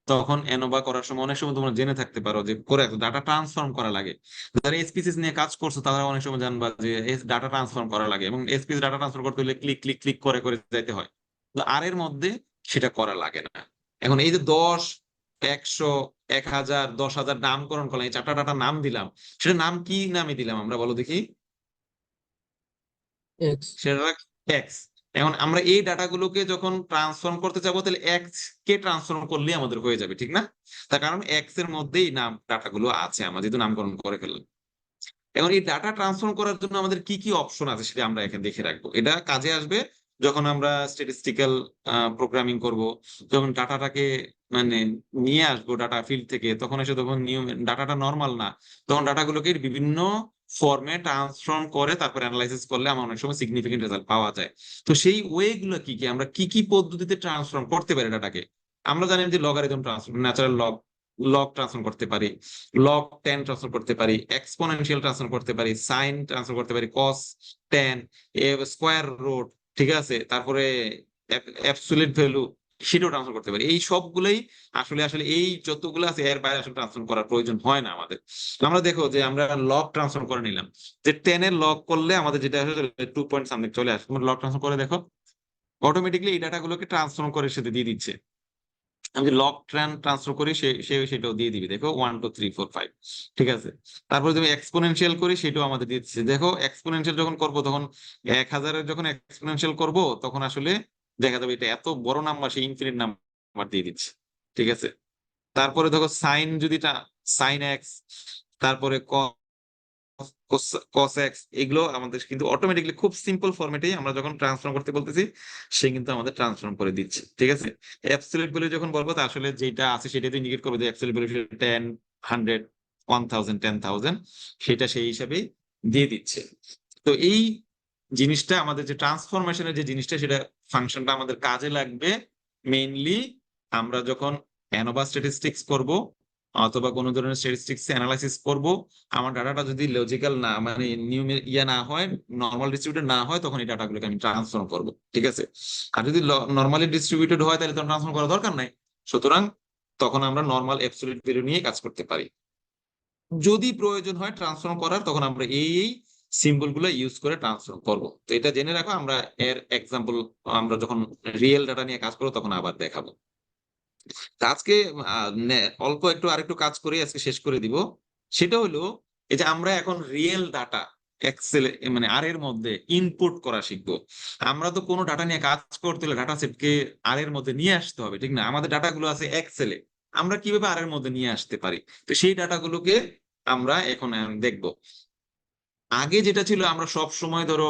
Speaker 1: তখন এনোভা করার সময় অনেক সময় তোমরা জেনে থাকতে পারো যে করে ডাটা ট্রান্সফর্ম করা লাগে। যারা এসপিসিস নিয়ে কাজ করছো তারা অনেক সময় জানবা যে ডাটা ট্রান্সফর্ম করা লাগে, এবং এসপিসি ডাটা ট্রান্সফার করতে হলে ক্লিক ক্লিক ক্লিক করে করে যেতে হয়। তো আর এর মধ্যে সেটা করা লাগে না। এখন এই যে 10, 100, 1000, 10,000 নামকরণ করলাম, এই 4টা ডাটা নাম দিলাম, সেটা নাম কি নামে দিলাম আমরা বলো দেখি?
Speaker 4: এক্স।
Speaker 1: সেটা এক্স। এখন আমরা এই ডাটাগুলোকে যখন ট্রান্সফর্ম করতে যাবো তাহলে এক্স কে ট্রান্সফর্ম করলে আমাদের হয়ে যাবে, ঠিক না? তার কারণ এক্স এর মধ্যেই নাম ডাটাগুলো আছে, আমরা যেহেতু নামকরণ করে ফেললাম। এখন এই ডাটা ট্রান্সফর্ম করার জন্য আমাদের কি কি অপশন আছে সেটা আমরা এখানে দেখে রাখবো। এটা কাজে আসবে যখন আমরা স্ট্যাটিস্টিক্যাল প্রোগ্রামিং করব, যখন ডাটাটাকে মানে নিয়ে আসবো ডাটা ফিল্ড থেকে, তখন এসে তখন নিয়ম ডাটাটা নর্মাল না, তখন ডাটাগুলোকে বিভিন্ন ফর্মে ট্রান্সফর্ম করে তারপর অ্যানালাইসিস করলে আমার অনেক সময় সিগনিফিকেন্ট রেজাল্ট পাওয়া যায়। তো সেই ওয়ে গুলো কি কি, আমরা কি কি পদ্ধতিতে ট্রান্সফর্ম করতে পারি ডাটাকে? আমরা জানি যে logarithm transform, natural log log transform করতে পারি, log 10 ট্রান্সফার করতে পারি, এক্সপোনেনশিয়াল ট্রান্সফার করতে পারি, সাইন ট্রান্সফার করতে পারি, cos 10, স্কোয়ার রুট, ঠিক আছে, তারপরে অ্যাবসলিউট ভ্যালু সেটাও ট্রান্সফার করতে পারি। এই সবগুলোই আসলে আসলে এই যতগুলো আছে এর বাইরে আসলে ট্রান্সফার করার প্রয়োজন হয় না আমাদের। আমরা দেখো যে আমরা লগ ট্রান্সফার করে নিলাম, যে 10 এর লগ করলে আমাদের যেটা আসলে 2 পয়েন্ট সামথিং চলে আসে। তোমরা লগ ট্রান্সফার করে দেখো, অটোমেটিকলি এই ডাটাগুলোকে ট্রান্সফর্ম করে সাথে দিয়ে দিচ্ছে। আমি যে লগ ট্রান্সফার করি সেটাও দিয়ে দিবি, দেখো 1 2 3 4 5, ঠিক আছে। তারপরে তুমি এক্সপোনেনশিয়াল করি সেটাও আমাদের দিয়ে দিচ্ছে। দেখো এক্সপোনেনশিয়াল যখন করব তখন 1000-এর যখন এক্সপোনেনশিয়াল করব তখন আসলে দেখা যাবে এটা এত বড় নাম্বার, সে ইনফিনিট নাম্বার দিয়ে দিচ্ছে, ঠিক আছে। তারপরে দেখো সাইন যদি সাইন এক্স, তারপরে cos x, এগুলো আমাদের কিন্তু অটোমেটিকলি খুব সিম্পল ফরম্যাটেই আমরা যখন ট্রান্সফর্ম করতে বলতেছি সে কিন্তু আমাদের ট্রান্সফর্ম করে দিচ্ছে, ঠিক আছে। অ্যাবসলিউট ভ্যালু যখন বলবো তা আসলে যেটা আছে সেটাই তো ইন্ডিকেট করবে যে অ্যাবসলিউট ভ্যালু 10, 100, 1000, 10,000 সেটা সেই হিসাবেই দিয়ে দিচ্ছে। তো এই জিনিসটা আমাদের যে ট্রান্সফরমেশনের যে জিনিসটা, সেটা ফাংশনটা আমাদের কাজে লাগবে মেইনলি আমরা যখন অ্যানোভা স্ট্যাটিস্টিক্স করব অথবা কোনো ধরনের স্ট্যাটিস্টিক্স অ্যানালাইসিস করব। আমার ডাটাটা যদি লজিক্যাল না মানে না হয়, নর্মাল ডিস্ট্রিবিউটেড না হয়, তখন এই ডাটাগুলোকে আমি ট্রান্সফর্ম করব, ঠিক আছে। আর যদি নর্মালি ডিস্ট্রিবিউটেড হয় তাহলে তো ট্রান্সফর্ম করার দরকার নাই। সুতরাং তখন আমরা নর্মাল অ্যাবসলিউট ভ্যালু নিয়ে কাজ করতে পারি। যদি প্রয়োজন হয় ট্রান্সফর্ম করার, তখন আমরা এই সিম্বল গুলো ইউজ করে ট্রান্সফর্ম করব। তো এটা জেনে রাখো, আমরা এর এক্সাম্পল আমরা যখন রিয়েল ডাটা নিয়ে কাজ করবো তখন আবার দেখাবো। তা আজকে অল্প একটু আরেকটু কাজ করে আজকে শেষ করে দিব। সেটা হলো এই যে আমরা এখন রিয়েল ডাটা এক্সেল মানে আর এর মধ্যে ইনপুট করা শিখবো। আমরা তো কোনো ডাটা নিয়ে কাজ করতে হলে ডাটা সেটকে আর এর মধ্যে নিয়ে আসতে হবে, ঠিক না? আমাদের ডাটাগুলো আছে এক্সেলে, আমরা কিভাবে আর এর মধ্যে নিয়ে আসতে পারি, তো সেই ডাটাগুলোকে আমরা এখন দেখবো। আগে যেটা ছিল আমরা সব সময় ধরো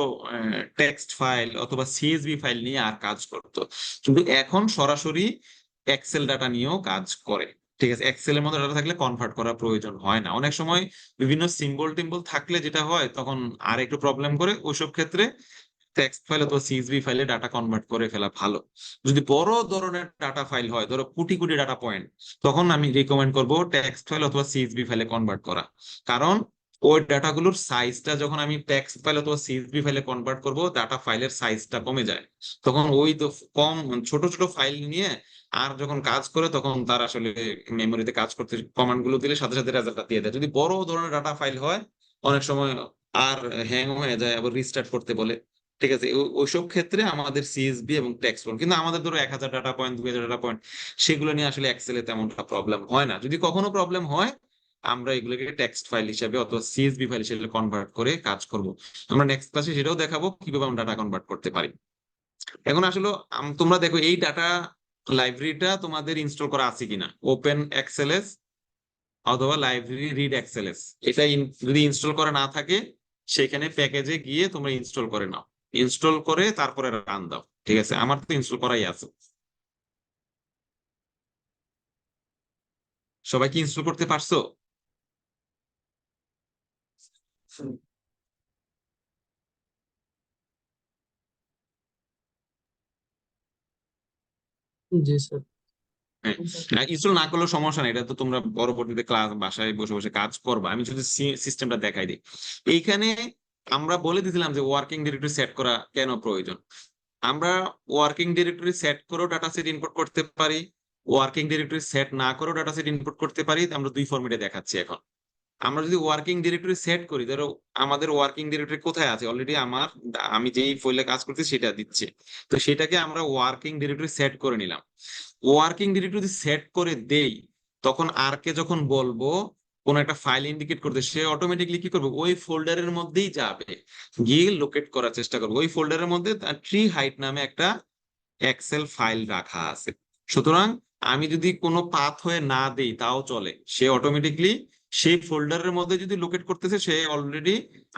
Speaker 1: টেক্সট ফাইল অথবা সিএসভি ফাইল নিয়ে আর কাজ করতো, কিন্তু এখন সরাসরি এক্সেল ডাটা নিয়েও কাজ করে, ঠিক আছে। এক্সেল এর মধ্যে ডাটা থাকলে কনভার্ট করার প্রয়োজন হয় না। অনেক সময় বিভিন্ন সিম্বল টিম্বল থাকলে যেটা হয় তখন আর একটু প্রবলেম করে, ওইসব ক্ষেত্রে টেক্সট ফাইল অথবা সিএসভি ফাইলে ডাটা কনভার্ট করে ফেলা ভালো। যদি বড় ধরনের ডাটা ফাইল হয়, ধরো কোটি কোটি ডাটা পয়েন্ট, তখন আমি রিকমেন্ড করব টেক্সট ফাইল অথবা সিএসভি ফাইলে কনভার্ট করা। কারণ ওই ডাটাগুলোর সাইজটা যখন আমি টেক্সট ফাইল অথবা সিএসভি ফাইলে কনভার্ট করব, ডাটা ফাইলের সাইজটা কমে যায়। তখন ওই তো কম ছোট ছোট ফাইল নিয়ে আর যখন কাজ করে তখন তার আসলে মেমোরিতে কাজ করতে কমান্ড গুলো দিলে সাথে সাথে রেজাল্টটা দিয়ে দেয়। যদি বড় ধরনের ডাটা ফাইল হয় অনেক সময় আর হ্যাং হয়ে যায়, আবার রিস্টার্ট করতে বলে, ঠিক আছে। ওইসব ক্ষেত্রে আমাদের সিএসভি এবং টেক্সট ফর্ম, কিন্তু আমাদের ধরো 1000 ডাটা পয়েন্ট, 2000 ডাটা পয়েন্ট, সেগুলো নিয়ে আসলে এক্সেলে তেমনটা প্রবলেম হয় না। যদি কখনো প্রবলেম হয় আমরা এগুলোকে টেক্সট ফাইল হিসেবে অথবা সিএসভি ফাইল হিসেবে কনভার্ট করে কাজ করব। আমরা নেক্সট ক্লাসে সেটাও দেখাবো কিভাবে আমরা ডাটা কনভার্ট করতে পারি। এখন আসলে তোমরা দেখো এই ডাটা লাইব্রেরিটা তোমাদের ইনস্টল করা আছে কিনা, ওপেন এক্সএলএস অথবা লাইব্রেরি রিড এক্সএলএস। এটা যদি ইনস্টল করা না থাকে সেখানে প্যাকেজে গিয়ে তোমরা ইনস্টল করে নাও, ইনস্টল করে তারপরে রান দাও, ঠিক আছে। আমার তো ইনস্টল করাই আছে। সবাই কি ইনস্টল করতে পারছো?
Speaker 4: জি স্যার।
Speaker 1: হ্যাঁ, ইনস্টল না করলেও সমস্যা নেই, এটা তো তোমরা পরবর্তীতে ক্লাস বাসায় বসে বসে কাজ করবা। আমি যদি সিস্টেমটা দেখাই দিই, এইখানে আমরা বলে দিয়েছিলাম যে ওয়ার্কিং ডিরেক্টরি সেট করা কেন প্রয়োজন। আমরা ওয়ার্কিং ডিরেক্টরি সেট করেও ডাটা সেট ইনপুট করতে পারি, ওয়ার্কিং ডিরেক্টরি সেট না করেও ডাটা সেট ইনপুট করতে পারি। আমরা দুই ফরম্যাটে দেখাচ্ছি এখন। আমরা যদি ওয়ার্কিং ডিরেক্টরি সেট করি, ধরো আমাদের ওয়ার্কিং ডিরেক্টরি কোথায় আছে, অলরেডি আমি যেই ফাইলে কাজ করছি সেটা দিচ্ছে, তো সেটাকে আমরা ওয়ার্কিং ডিরেক্টরি সেট করে নিলাম। ওয়ার্কিং ডিরেক্টরি সেট করে দেই, তখন আর কে যখন বলবো কোন একটা ফাইল ইন্ডিকেট করতে, সে অটোমেটিকলি কি করবে, ওই ফোল্ডারের মধ্যেই যাবে, গিয়ে লোকেট করার চেষ্টা করবে। ওই ফোল্ডারের মধ্যে ট্রি হাইট নামে একটা এক্সেল ফাইল রাখা আছে। সুতরাং আমি যদি কোনো পাথ হয়ে না দেই তাও চলে, সে অটোমেটিকলি সেই ফোল্ডারের মধ্যে যদি লোকেট করতেছে, সে অলরেডি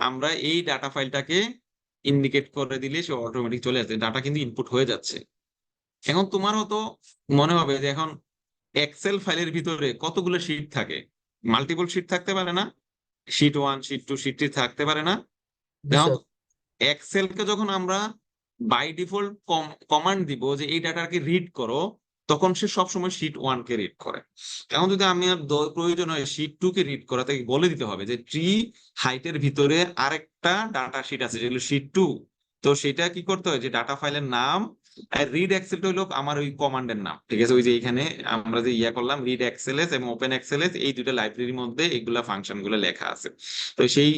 Speaker 1: আমরা এই ডাটা ফাইলটাকে ইন্ডিকেট করে দিলে সে অটোমেটিক চলে যাচ্ছে, ডাটা কিন্তু ইনপুট হয়ে যাচ্ছে। এখন তোমার হয়তো মনে হবে যে এখন এক্সেল ফাইলের ভিতরে কতগুলো শিট থাকে, মাল্টিপল শিট থাকতে পারে না, শিট 1 শিট 2 শিট 3 থাকতে পারে না।
Speaker 4: জি
Speaker 1: এখন
Speaker 4: স্যার।
Speaker 1: এক্সেলকে যখন আমরা বাই ডিফল্ট কমান্ড দিব যে এই ডাটাকে রিড করো, তখন সে সবসময় শিট 1 কে রিড করে। এখন যদি আমি আর প্রয়োজন হয় শিট 2 কে রিড করা, তাকে বলে দিতে হবে যে ট্রি হাইটের ভিতরে আরেকটা ডাটা শিট আছে যেগুলো শিট 2, তো সেটা কি করতে হয়, যে ডাটা ফাইলের নাম আর রিড এক্সেলটা হলো আমার ওই কমান্ডের নাম, ঠিক আছে। ওই যে এখানে আমরা যে করলাম রিড এক্সএলএস এবং ওপেন এক্সএলএস, এই দুটো লাইব্রেরির মধ্যে এগুলা ফাংশন গুলো লেখা আছে। তো সেই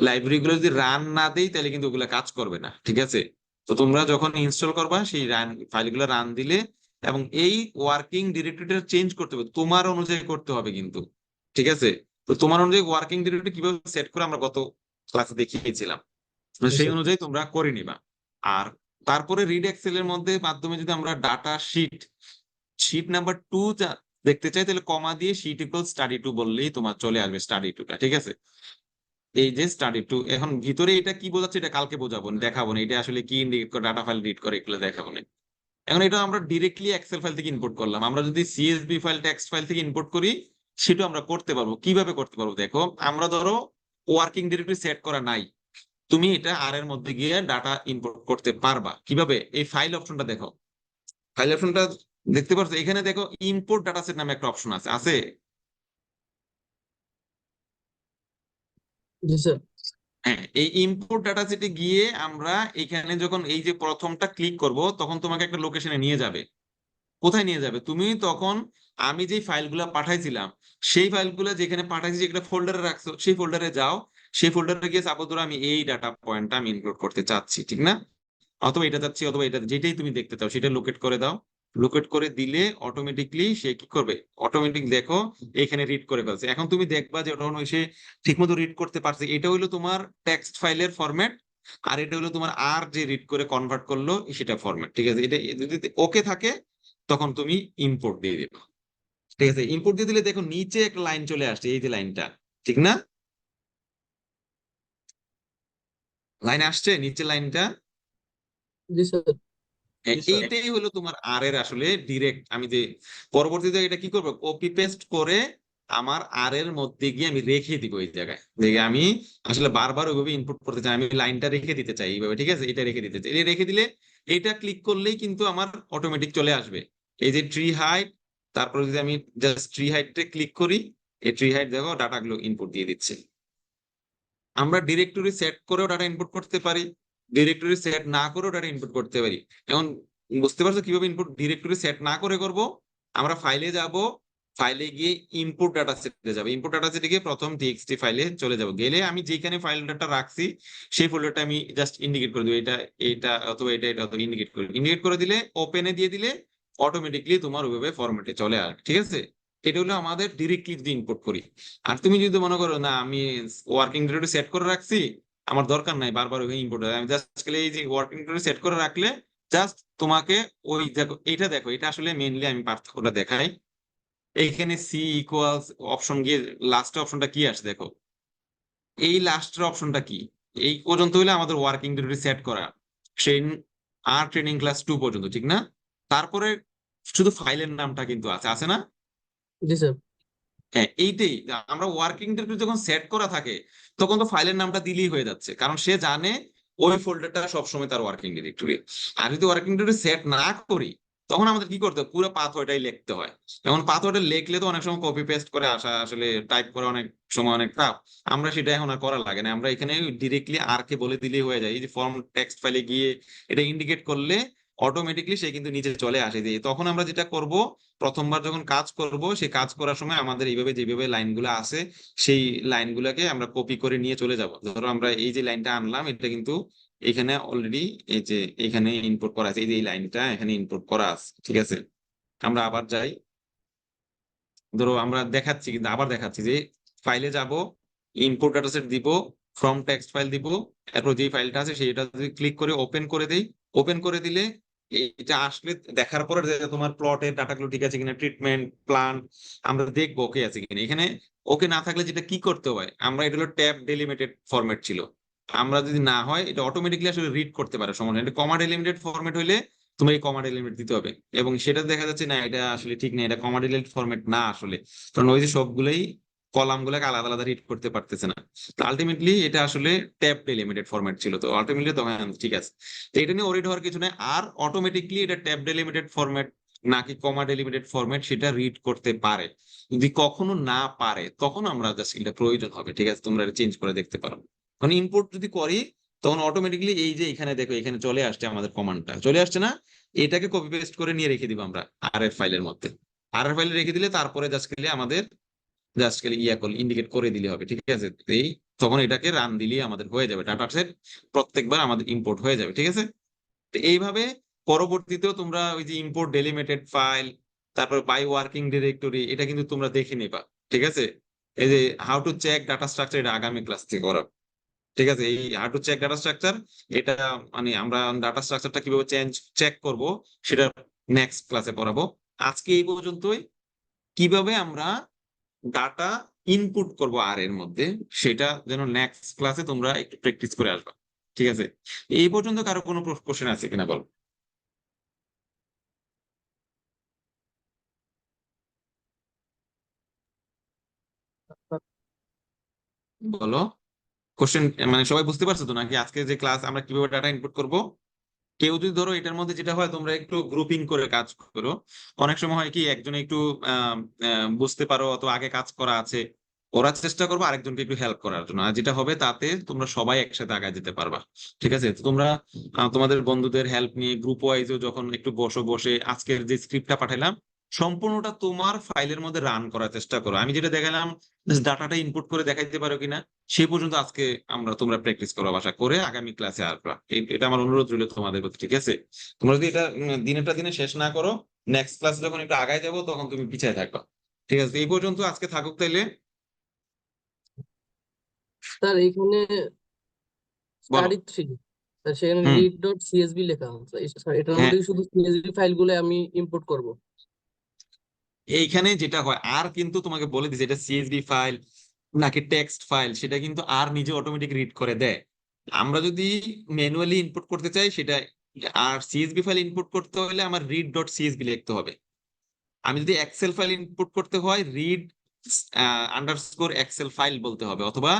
Speaker 1: লাইব্রেরি গুলো যদি রান না দেই তাহলে কিন্তু ওগুলা কাজ করবে না, ঠিক আছে। তো তোমরা যখন ইনস্টল করবা সেই রান ফাইলগুলো রান দিলে, এবং এই ওয়ার্কিং ডিরেক্টরিটা চেঞ্জ করতে হবে, তোমার অনুযায়ী করতে হবে কিন্তু, ঠিক আছে। তো তোমার অনুযায়ী ওয়ার্কিং ডিরেক্টরি কিভাবে সেট করে আমরা গত ক্লাসে দেখিয়েছিলাম, তো
Speaker 4: জি
Speaker 1: সেই
Speaker 4: স্যার।
Speaker 1: অনুযায়ী তোমরা করে নিবা। আর তারপরে রিড এক্সেল এর মধ্যে মাধ্যমে যদি আমরা ডাটা শিট শিট নাম্বার 2 দেখতে চাই, তাহলে কমা দিয়ে শিট ইকুয়াল স্টাডি 2 বললেই তোমার চলে আসবে স্টাডি 2টা, ঠিক আছে। এই যে স্টাডি 2, এখন ভিতরে এটা কি বোঝাচ্ছে এটা কালকে বোঝাবো না, দেখাবো না এটা আসলে কি ইন্ডিকেট করে, ডাটা ফাইল রিড করে, এগুলো দেখাবো না। এখন এটা আমরা ডিরেক্টলি এক্সেল ফাইল থেকে ইনপুট করলাম। আমরা যদি সিএসভি ফাইল টেক্সট ফাইল থেকে ইনপুট করি, সেটা আমরা করতে পারবো। কিভাবে করতে পারবো দেখো, আমরা ধরো ওয়ার্কিং ডিরেক্টরি সেট করা নাই, তুমি এটা আর এর মধ্যে গিয়ে ডাটা ইনপুট করতে পারবা কিভাবে, এই ফাইল অপশনটা দেখো, ফাইল অপশনটা দেখতে পাচ্ছ, এখানে দেখো ইম্পোর্ট ডাটা সেট নামে একটা অপশন আছে আছে
Speaker 4: জি স্যার।
Speaker 1: হ্যাঁ, এই ইম্পোর্ট ডাটা সেটে গিয়ে আমরা এখানে যখন এই যে প্রথমটা ক্লিক করব, তখন তোমাকে একটা লোকেশনে নিয়ে যাবে। কোথায় নিয়ে যাবে, তুমি তখন আমি যে ফাইলগুলো পাঠাইছিলাম সেই ফাইলগুলো যেখানে পাঠাইছি, যেগুলো ফোল্ডারে রাখছো, সেই ফোল্ডারে যাও। সেই ফোল্ডারে গিয়ে সাপোজ ধরো আমি এই ডাটা পয়েন্টটা আমি ইনক্লুড করতে চাচ্ছি, ঠিক না, অথবা এটা চাচ্ছি, অথবা এটা, যেটাই তুমি দেখতে চাও সেটা লোকেট করে দাও। লোকেট করে দিলে অটোমেটিকলি সে কি করবে, অটোমেটিক দেখো এখানে রিড করে ফেলছে। এখন তুমি দেখবা যে ওটা সে ঠিকমতো রিড করতে পারছে। এটা হলো তোমার টেক্সট ফাইলের ফরম্যাট, আর এটা হলো তোমার আর যে রিড করে কনভার্ট করলো সেটা ফরম্যাট, ঠিক আছে। এটা যদি ওকে থাকে তখন তুমি ইম্পোর্ট দিয়ে দিবে, ঠিক আছে। ইম্পোর্ট দিয়ে দিলে দেখো নিচে একটা লাইন চলে আসছে, এই যে লাইনটা, ঠিক না, লাইন আসছে নিচে লাইনটা।
Speaker 4: জি স্যার।
Speaker 1: এইটাই হলো তোমার আর এর আসলে ডিরেক্ট, আমি যে পরবর্তীতে এটা কি করবো, কপি পেস্ট করে আমার আর এর মধ্যে গিয়ে আমি রেখে দিব এই জায়গায়, যে আমি আসলে বারবার ওইভাবে ইনপুট করতে চাই, আমি লাইনটা রেখে দিতে চাই এইভাবে, ঠিক আছে। এটা রেখে দিতে চাই, এটা রেখে দিলে এটা ক্লিক করলেই কিন্তু আমার অটোমেটিক চলে আসবে এই যে ট্রি হাইট। তারপরে যদি আমি জাস্ট ট্রি হাইটে ক্লিক করি, এই ট্রি হাইট দেখো ডাটাগুলো ইনপুট দিয়ে দিচ্ছে। আমরা ডিরেক্টরি সেট করেও ডাটা ইনপুট করতে পারি, ডিরেক্টরি সেট না করেও ডাটা ইনপুট করতে পারি। এখন বুঝতে পারছো কিভাবে ইনপুট ডিরেক্টরি সেট না করে করব, আমরা ফাইলে যাব, ফাইলে গিয়ে ইনপুট ডাটা সেটে যাব, ইনপুট ডাটা সেটে গিয়ে প্রথম টিএক্সটি ফাইলে চলে যাব, গেলে আমি যেখানে ফাইল ডাটা রাখছি সেই ফোল্ডারটা আমি জাস্ট ইন্ডিকেট করে দেবো, এটা এটা অথবা এটা এটা অথবা ইন্ডিকেট করে দিলে, ওপেনে দিয়ে দিলে অটোমেটিকলি তোমার ওইভাবে ফরম্যাটে চলে আসবে, ঠিক আছে। এটা হলো আমাদের ডিরেক্টলি যদি ইনপুট করি। আর তুমি যদি মনে করো না আমি ওয়ার্কিং ডিরেক্টরি সেট করে রাখছি, আমার দরকার নাই বারবার ওই ইনপুট, আমি জাস্ট এই যে ওয়ার্কিং ডিরেক্টরি সেট করে রাখলে জাস্ট তোমাকে ওই দেখো, এটা দেখো, এটা আসলে মেইনলি আমি পার্থক্যটা দেখাই। এইখানে সি ইকুয়ালস অপশন গিয়ে লাস্ট অপশনটা কি আসে দেখো, এই লাস্টের অপশনটা কি, এই পর্যন্ত হলে আমাদের ওয়ার্কিং ডিরেক্টরি সেট করা, ট্রেন আর ট্রেনিং ক্লাস 2 পর্যন্ত, ঠিক না। তারপরে শুধু ফাইলের নামটা কিন্তু আছে আছে না।
Speaker 4: জি স্যার।
Speaker 1: হ্যাঁ, এইটাই, আমরা ওয়ার্কিং ডিরেক্টরি যখন সেট করা থাকে তখন তো ফাইলের নামটা দিলেই হয়ে যাচ্ছে, কারণ সে জানে ওই ফোল্ডারটা সবসময় তার ওয়ার্কিং ডিরেক্টরি। আর যদি ওয়ার্কিং ডিরেক্টরি সেট না করি তখন আমাদের কি করতে হয়, পুরো পাথওয়েটাই লিখতে হয়। এখন পাথওয়েটা লিখলে তো অনেক সময় কপি পেস্ট করে আসা আসলে টাইপ করা অনেক সময় অনেক টাফ। আমরা সেটা এখন আর করা লাগে না, আমরা এখানে ডিরেক্টলি আর কে বলে দিলেই হয়ে যায়। এই যে ফর্ম টেক্সট ফাইলে গিয়ে এটা ইন্ডিকেট করলে অটোমেটিকলি সে কিন্তু নিচে চলে আসে। যে তখন আমরা যেটা করব, প্রথমবার যখন কাজ করব, সেই কাজ করার সময় আমাদের এইভাবে যেভাবে লাইনগুলো আছে সেই লাইনগুলোকে আমরা কপি করে নিয়ে চলে যাব। ধরো আমরা এই যে লাইনটা আনলাম, এটা কিন্তু এখানে অলরেডি এই যে এখানে ইনপুট করা আছে, এই যে এই লাইনটা এখানে ইনপুট করা আছে, ঠিক আছে। আমরা আবার যাই, ধরো আমরা দেখাচ্ছি, কিন্তু আবার দেখাচ্ছি যে ফাইলে যাব, ইনপুট ডাটাসেট দিব, ফ্রম টেক্সট ফাইল দিব, এরপর যে ফাইলটা আছে সেটা যদি ক্লিক করে ওপেন করে দেই, ওপেন করে দিলে এটা আসলে দেখার পরে যে তোমার প্লটের ডাটাগুলো ঠিক আছে কিনা, ট্রিটমেন্ট প্ল্যান আমরা দেখবো ওকে আছে কিনা। এখানে ওকে না থাকলে যেটা কি করতে হয়, আমরা এটা হলো ট্যাব ডেলিমিটেড ফরম্যাট ছিল, আমরা যদি না হয় এটা অটোমেটিকলি আসলে রিড করতে পারে সমস্যা নেই। এটা কমা ডেলিমিটেড ফরম্যাট হইলে তোমার এই কমা ডেলিমিট দিতে হবে, এবং সেটা দেখা যাচ্ছে না এটা আসলে ঠিক নেই, এটা কমা ডেলিমিটেড ফরম্যাট না আসলে, কারণ ওই যে সবগুলোই কলাম গুলাকে আলাদা আলাদা রিড করতে পারতেছে না। তো আলটিমেটলি এটা আসলে ট্যাব ডেলিমিটেড ফরম্যাট ছিল, তো আলটিমেটলি তখন ঠিক আছে। তো এটা নিয়ে ওরিড হওয়ার কিছু নেই। আর অটোমেটিকলি এটা ট্যাব ডেলিমিটেড ফরম্যাট নাকি কমা ডেলিমিটেড ফরম্যাট সেটা রিড করতে পারে। যদি কখনো না পারে তখন আমরা জাস্ট এটা প্রয়োজন হবে, ঠিক আছে, তোমরা এটা চেঞ্জ করে দেখতে পারো। মানে ইনপুট যদি করি তখন অটোমেটিকলি এই যে এখানে দেখো এখানে চলে আসছে আমাদের কমান্ডটা চলে আসছে না, এটাকে কপি পেস্ট করে নিয়ে রেখে দিব আমরা আর এর ফাইলের মধ্যে। আর এর ফাইলে রেখে দিলে তারপরে জাস্ট খালি আমাদের জাস্ট খালি ইয়া করলে ইন্ডিকেট করে দিলে হবে, ঠিক আছে। এই তখন এটাকে রান দিলে আমাদের হয়ে যাবে, ডাটা সেট প্রত্যেকবার আমাদের ইম্পোর্ট হয়ে যাবে, ঠিক আছে। তো এইভাবে পরবর্তীতেও তোমরা ওই যে ইম্পোর্ট ডেলিমিটেড ফাইল, তারপর বাই ওয়ার্কিং ডিরেক্টরি, এটা কিন্তু তোমরা দেখে নিবা, ঠিক আছে। এই যে how to check data structure, এটা আগামী ক্লাস থেকে করাবো, ঠিক আছে। এই how to check data structure, এটা মানে আমরা ডাটা স্ট্রাকচারটা কিভাবে চেক করব সেটা নেক্সট ক্লাসে পড়াবো। আজকে এই পর্যন্তই। কিভাবে আমরা ডাটা ইনপুট করব আর এর মধ্যে, সেটা যেন নেক্সট ক্লাসে তোমরা একটু প্র্যাকটিস করে আসবা, ঠিক আছে। এই পর্যন্ত কারো কোনো কোশ্চেন আছে কিনা বল, বলো। কোশ্চেন মানে সবাই বুঝতে পারছো তো নাকি আজকে যে ক্লাস আমরা কিভাবে ডাটা ইনপুট করব? কেউ যদি ধরো এটার মধ্যে যেটা হয়, তোমরা একটু গ্রুপিং করে কাজ করো। অনেক সময় হয় কি একজনে একটু বুঝতে পারো অত আগে কাজ করা আছে, ওরা চেষ্টা করবো আরেকজনকে একটু হেল্প করার জন্য, আর যেটা হবে তাতে তোমরা সবাই একসাথে আগায় যেতে পারবা, ঠিক আছে। তো তোমরা তোমাদের বন্ধুদের হেল্প নিয়ে গ্রুপ ওয়াইজও যখন একটু বসে আজকের যে স্ক্রিপ্টটা পাঠালাম সম্পূর্ণটা তোমার ফাইলের মধ্যে রান করার চেষ্টা করো। আমি যেটা দেখালাম ডাটাটা ইনপুট করে দেখাইতে পারো কিনা সেই পর্যন্ত আজকে তোমরা প্র্যাকটিস করো, বাসা করে আগামী ক্লাসে আসবা। এটা আমার অনুরোধ রইল তোমাদের প্রতি, ঠিক আছে। তোমরা যদি এটা দিনেরটা দিনে শেষ না করো, নেক্সট ক্লাসে যখন একটু আগায় যাবো তখন তুমি পিছিয়ে থাকবা, ঠিক আছে। এই পর্যন্ত আজকে থাকুক তাইলে।
Speaker 4: স্যার এখানে
Speaker 1: বলো।
Speaker 4: স্টাডি 3, স্যার সেখানে
Speaker 1: হুম।
Speaker 4: রিড ডট সিএসবি লেখা আছে স্যার, এটার
Speaker 1: হ্যাঁ,
Speaker 4: মধ্যে কি শুধু সিএসবি ফাইলগুলো আমি ইম্পোর্ট করব?
Speaker 1: এইখানে যেটা হয় আর কিন্তু তোমাকে বলে দিছে এটা সিএসভি ফাইল নাকি টেক্সট ফাইল, সেটা কিন্তু আর নিজে অটোমেটিক রিড করে দেয়। আমরা যদি ম্যানুয়ালি ইনপুট করতে চাই সেটা, আর সিএসভি ফাইল ইনপুট করতে হলে আমার রিড ডট সিএসভি লিখতে হবে। আমি যদি এক্সেল ফাইল ইনপুট করতে হয় রিড আন্ডারস্কোর এক্সেল ফাইল বলতে হবে, অথবা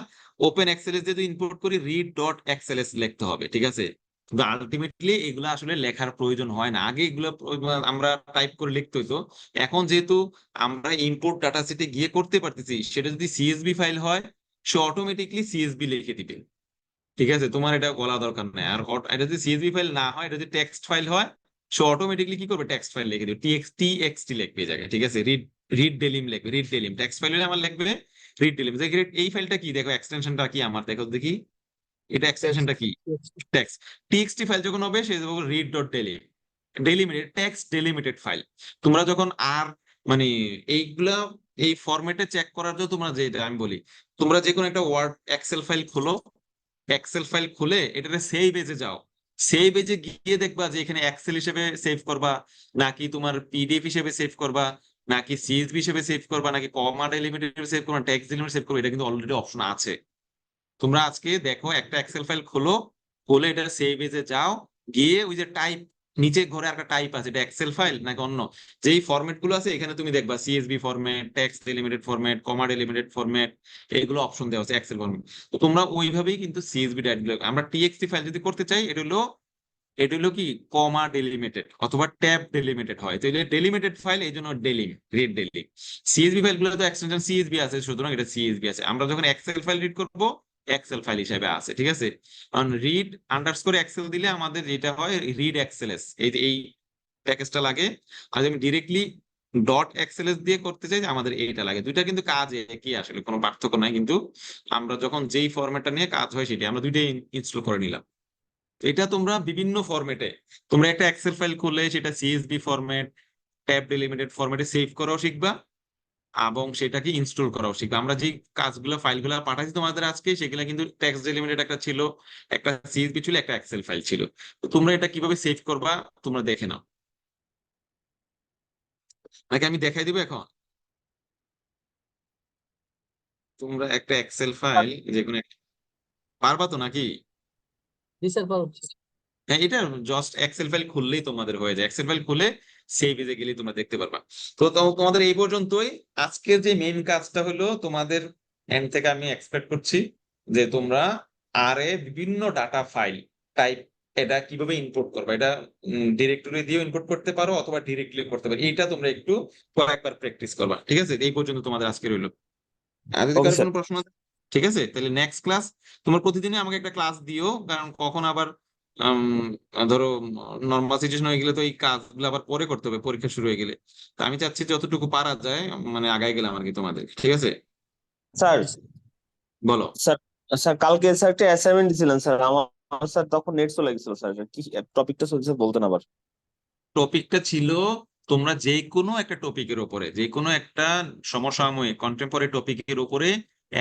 Speaker 1: ওপেন এক্সএলএস যদি ইনপুট করি রিড ডট এক্সএলএস লিখতে হবে, ঠিক আছে। কিন্তু আলটিমেটলি এগুলো আসলে লেখার প্রয়োজন হয় না, আগে এগুলো আমরা টাইপ করে লিখতে হইতো। এখন যেহেতু আমরা ইনপুট ডাটা সেটে গিয়ে করতে পারতেছি, সেটা যদি সিএসভি ফাইল হয় সে অটোমেটিকলি সিএসভি লিখে দিবে, ঠিক আছে। তোমার এটা বলা দরকার নাই। আর এটা যদি সিএসভি ফাইল না হয়, এটা যদি টেক্সট ফাইল হয় সে অটোমেটিকলি কি করবে, টেক্সট ফাইল লিখে দিবে, টিএক্সটি লিখবে জায়গায়, ঠিক আছে। রিড রিড ডেলিম লিখবে, রিড ডেলিম টেক্সট ফাইল হলে আমার লিখবে রিড ডেলিম। এই ফাইলটা কি দেখো, এক্সটেনশনটা কি আমার দেখো দেখি, এটা
Speaker 4: টেক্সট।
Speaker 1: এক্সটেনশনটা কি, টেক্সট। টিএক্সটি ফাইল যখন হবে সে রিড ডট ডেলিম, ডেলিমিটেড টেক্সট ডেলিমিটেড ফাইল। তোমরা যখন আর মানে এইগুলা এই ফরম্যাটে চেক করার জন্য তোমরা যে আমি বলি, তোমরা যে কোনো একটা ওয়ার্ড এক্সেল ফাইল খোলো, এক্সেল ফাইল খুলে এটাতে সেভ এজে যাও, সেভ এজে গিয়ে দেখবা যে এখানে এক্সেল হিসেবে সেভ করবা নাকি তোমার পিডিএফ হিসেবে সেভ করবা নাকি সিএসভি হিসেবে সেভ করবা নাকি কমা ডেলিমিটেড হিসেবে সেভ করবা টেক্সট ডেলিমিটেড সেভ করবা, এটা কিন্তু অলরেডি অপশন আছে। তোমরা আজকে দেখো একটা এক্সেল ফাইল খোলো, খুলে এটা সেভ এজে যাও, গিয়ে ওই যে টাইপ নিচে ঘরে একটা টাইপ আছে, এটা এক্সেল ফাইল নাকি অন্য যেই ফরম্যাট গুলো আছে এখানে তুমি দেখবা সিএসভি ফরম্যাট, টেক্সট ডেলিমিটেড ফরম্যাট, কমা ডেলিমিটেড ফরম্যাট, এইগুলো অপশন দেওয়া আছে এক্সেল ফরম্যাট। তো তোমরা ওইভাবেই কিন্তু সিএসভি ডাইরেক্ট, আমরা টিএক্সটি ফাইল যদি করতে চাই এটা হলো এটা হলো কি কমা ডেলিমিটেড অথবা ট্যাব ডেলিমিটেড হয়, তো এটা ডেলিমিটেড ফাইল, এই জন্য ডেলিম, রিড ডেলিম। সিএসভি ফাইল গুলো তো এক্সটেনশন সিএসভি আছে, সুতরাং এটা সিএসভি আছে। আমরা যখন এক্সেল ফাইল রিড করব এক্সেল ফাইল হিসেবে আছে, ঠিক আছে। কারণ রিড আন্ডারস্কোর এক্সেল দিলে আমাদের যেটা হয় রিড এক্সএলএস, এই প্যাকেজটা লাগে। আর আমি ডিরেক্টলি ডট এক্সএলএস দিয়ে করতে চাই, আমাদের এইটা লাগে। দুইটা কিন্তু কাজ একই, আসলে কোনো পার্থক্য নাই, কিন্তু আমরা যখন যেই ফরম্যাটটা নিয়ে কাজ হয় সেটা আমরা দুইটাই ইনস্টল করে নিলাম। এটা তোমরা বিভিন্ন ফরম্যাটে, তোমরা একটা এক্সেল ফাইল খুললে সেটা সিএসভি ফরম্যাট, ট্যাব ডেলিমিটেড ফরম্যাটে সেভ করাও শিখবা এবং সেটাকে ইনস্টল করাও শিখবা। আমরা যে কাজগুলো ফাইলগুলো পাঠাচ্ছি তোমাদের আজকে, সেগুলো কিন্তু টেক্সট ডেলিমিটেড একটা ছিল, একটা সিএসভি ছিল, একটা এক্সেল ফাইল ছিল। তো তোমরা এটা কিভাবে সেভ করবা তোমরা দেখে নাও, নাকি আমি দেখাই দিব এখন? তোমরা একটা এক্সেল ফাইল যে কোনো পারবা তো নাকি?
Speaker 4: জি স্যার, পারছি।
Speaker 1: হ্যাঁ, এটা জাস্ট এক্সেল ফাইল খুললেই তোমাদের হয়ে যায়। এক্সেল ফাইল খুলে সেই পেজে গেলেই তোমরা দেখতে পারবা। তো তোমাদের এই পর্যন্তই। আজকের যে মেইন কাজটা হলো তোমাদের এন্ড থেকে আমি এক্সপেক্ট করছি যে তোমরা আরে বিভিন্ন ডাটা ফাইল টাইপ এটা কিভাবে ইম্পোর্ট করবে, এটা ডিরেক্টরি দিয়েও ইম্পোর্ট করতে পারো অথবা ডিরেক্টলি করতে পারো, এইটা তোমরা একটু কয়েকবার প্র্যাকটিস করবা, ঠিক আছে? এই পর্যন্ত তোমাদের আজকে রইলো। আর যদি
Speaker 6: ওকে
Speaker 1: কারো
Speaker 6: স্যার।
Speaker 1: কোনো প্রশ্ন আছে, ঠিক আছে, তাহলে নেক্সট ক্লাস তোমার প্রতিদিনই আমাকে একটা ক্লাস দিও, কারণ কখন আবার উম, ধরো নর্মাল সিচুয়েশন হয়ে গেলে তো এই কাজগুলো আবার পরে করতে হবে, পরীক্ষা শুরু হয়ে গেলে। তো আমি চাচ্ছি যতটুকু পারা যায় মানে আগায় গেলাম আর কি তোমাদের, ঠিক আছে?
Speaker 6: স্যার
Speaker 1: বলো।
Speaker 6: স্যার স্যার কালকে স্যার একটা অ্যাসাইনমেন্ট দিছিলেন স্যার, আমার স্যার তখন নেট চলে গেছিল স্যার, কি টপিকটা চলছে বলতেন আবার?
Speaker 1: টপিকটা ছিল তোমরা যে কোনো একটা টপিকের উপরে, যে কোনো একটা সমসাময়িক কন্টেম্পোরারি টপিকের উপরে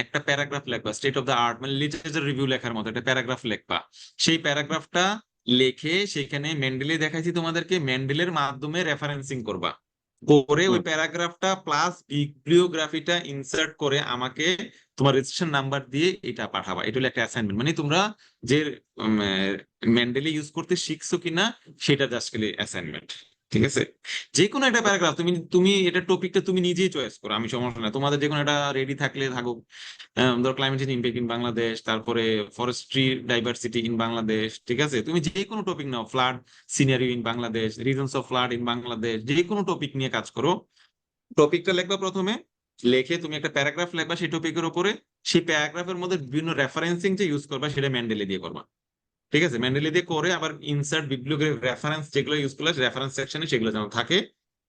Speaker 1: একটা প্যারাগ্রাফ লিখবা, স্টেট অফ দ্য আর্ট মানে লিটারেচার রিভিউ লেখার মতো একটা প্যারাগ্রাফ লিখবা। সেই প্যারাগ্রাফটা লিখে সেখানে মেন্ডেলে দেখাইছি তোমাদেরকে, মেন্ডেলের মাধ্যমে রেফারেন্সিং করবা, করে ওই প্যারাগ্রাফটা প্লাস বিব্লিওগ্রাফিটা ইনসার্ট করে আমাকে তোমার রেজিস্ট্রেশন নাম্বার দিয়ে এটা পাঠাবা। এটা হলো একটা অ্যাসাইনমেন্ট, মানে তোমরা যে মেন্ডেলে ইউজ করতে শিখছো কিনা সেটা জাস্ট অ্যাসাইনমেন্ট, ঠিক আছে? যে কোনো একটা প্যারাগ্রাফ তুমি তুমি এটা টপিকটা তুমি নিজেই চয়েস করো, আমি সমস্যা না, তোমাদের যে কোনো একটা রেডি থাকলে থাকুক। ধরো climate change impact in Bangladesh, তারপরে ফরেস্ট্রি ডাইভার্সিটি ইন বাংলাদেশ, ঠিক আছে? তুমি যে কোনো topic now, flood scenario in Bangladesh, reasons of flood in Bangladesh, যে কোনো টপিক নিয়ে কাজ করো। টপিকটা লিখবা প্রথমে, লিখে তুমি একটা প্যারাগ্রাফ লিখবা সেই টপিকের উপরে। সেই প্যারাগ্রাফের মধ্যে বিভিন্ন রেফারেন্সিং যে ইউজ করবা সেটা মেন্ডেলে দিয়ে করবা, ঠিক আছে? মেন্ডেলে দিয়ে করে আবার ইনসার্ট বিব্লিওগ্রাফি রেফারেন্স যেগুলো ইউজ করলে রেফারেন্স সেকশনে সেগুলো যেন থাকে।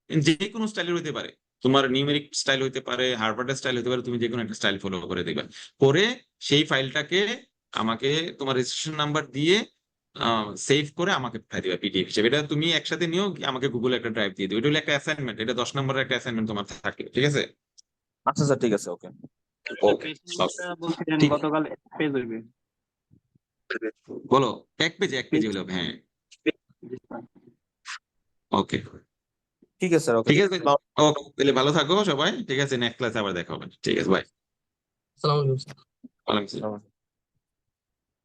Speaker 1: যে কোনো স্টাইলের হইতে পারে, তোমার নিউমেরিক স্টাইল হইতে পারে, হার্ভার্ডের স্টাইল হইতে পারে, তুমি যে কোনো একটা স্টাইল ফলো করে দিবা। করে সেই ফাইলটাকে আমাকে তোমার রেজিস্ট্রেশন নাম্বার দিয়ে সেভ করে আমাকে পাঠিয়ে দিবা পিডিএফ হিসেবে। এটা তুমি একসাথে নিও, আমাকে গুগলে একটা ড্রাইভ দিয়ে দিও। এটা হলো একটা অ্যাসাইনমেন্ট, এটা 10 নম্বরের একটা অ্যাসাইনমেন্ট তোমার থাকবে, ঠিক আছে?
Speaker 6: আচ্ছা স্যার, ঠিক আছে, ওকে।
Speaker 1: ওকে,
Speaker 2: বলছিলেন
Speaker 1: ঠিক,
Speaker 2: গতকাল পেজ হইবে।
Speaker 1: বলো। এক পেজে হলো, হ্যাঁ। ওকে,
Speaker 6: ঠিক আছে স্যার, ওকে।
Speaker 1: ঠিক আছে। ওকে, তাহলে ভালো থাকো সবাই, ঠিক আছে? নেক্সট ক্লাসে আবার দেখা হবে, ঠিক আছে? বাই।
Speaker 4: আসসালামু আলাইকুম স্যার।
Speaker 1: ওয়ালাইকুম আসসালাম।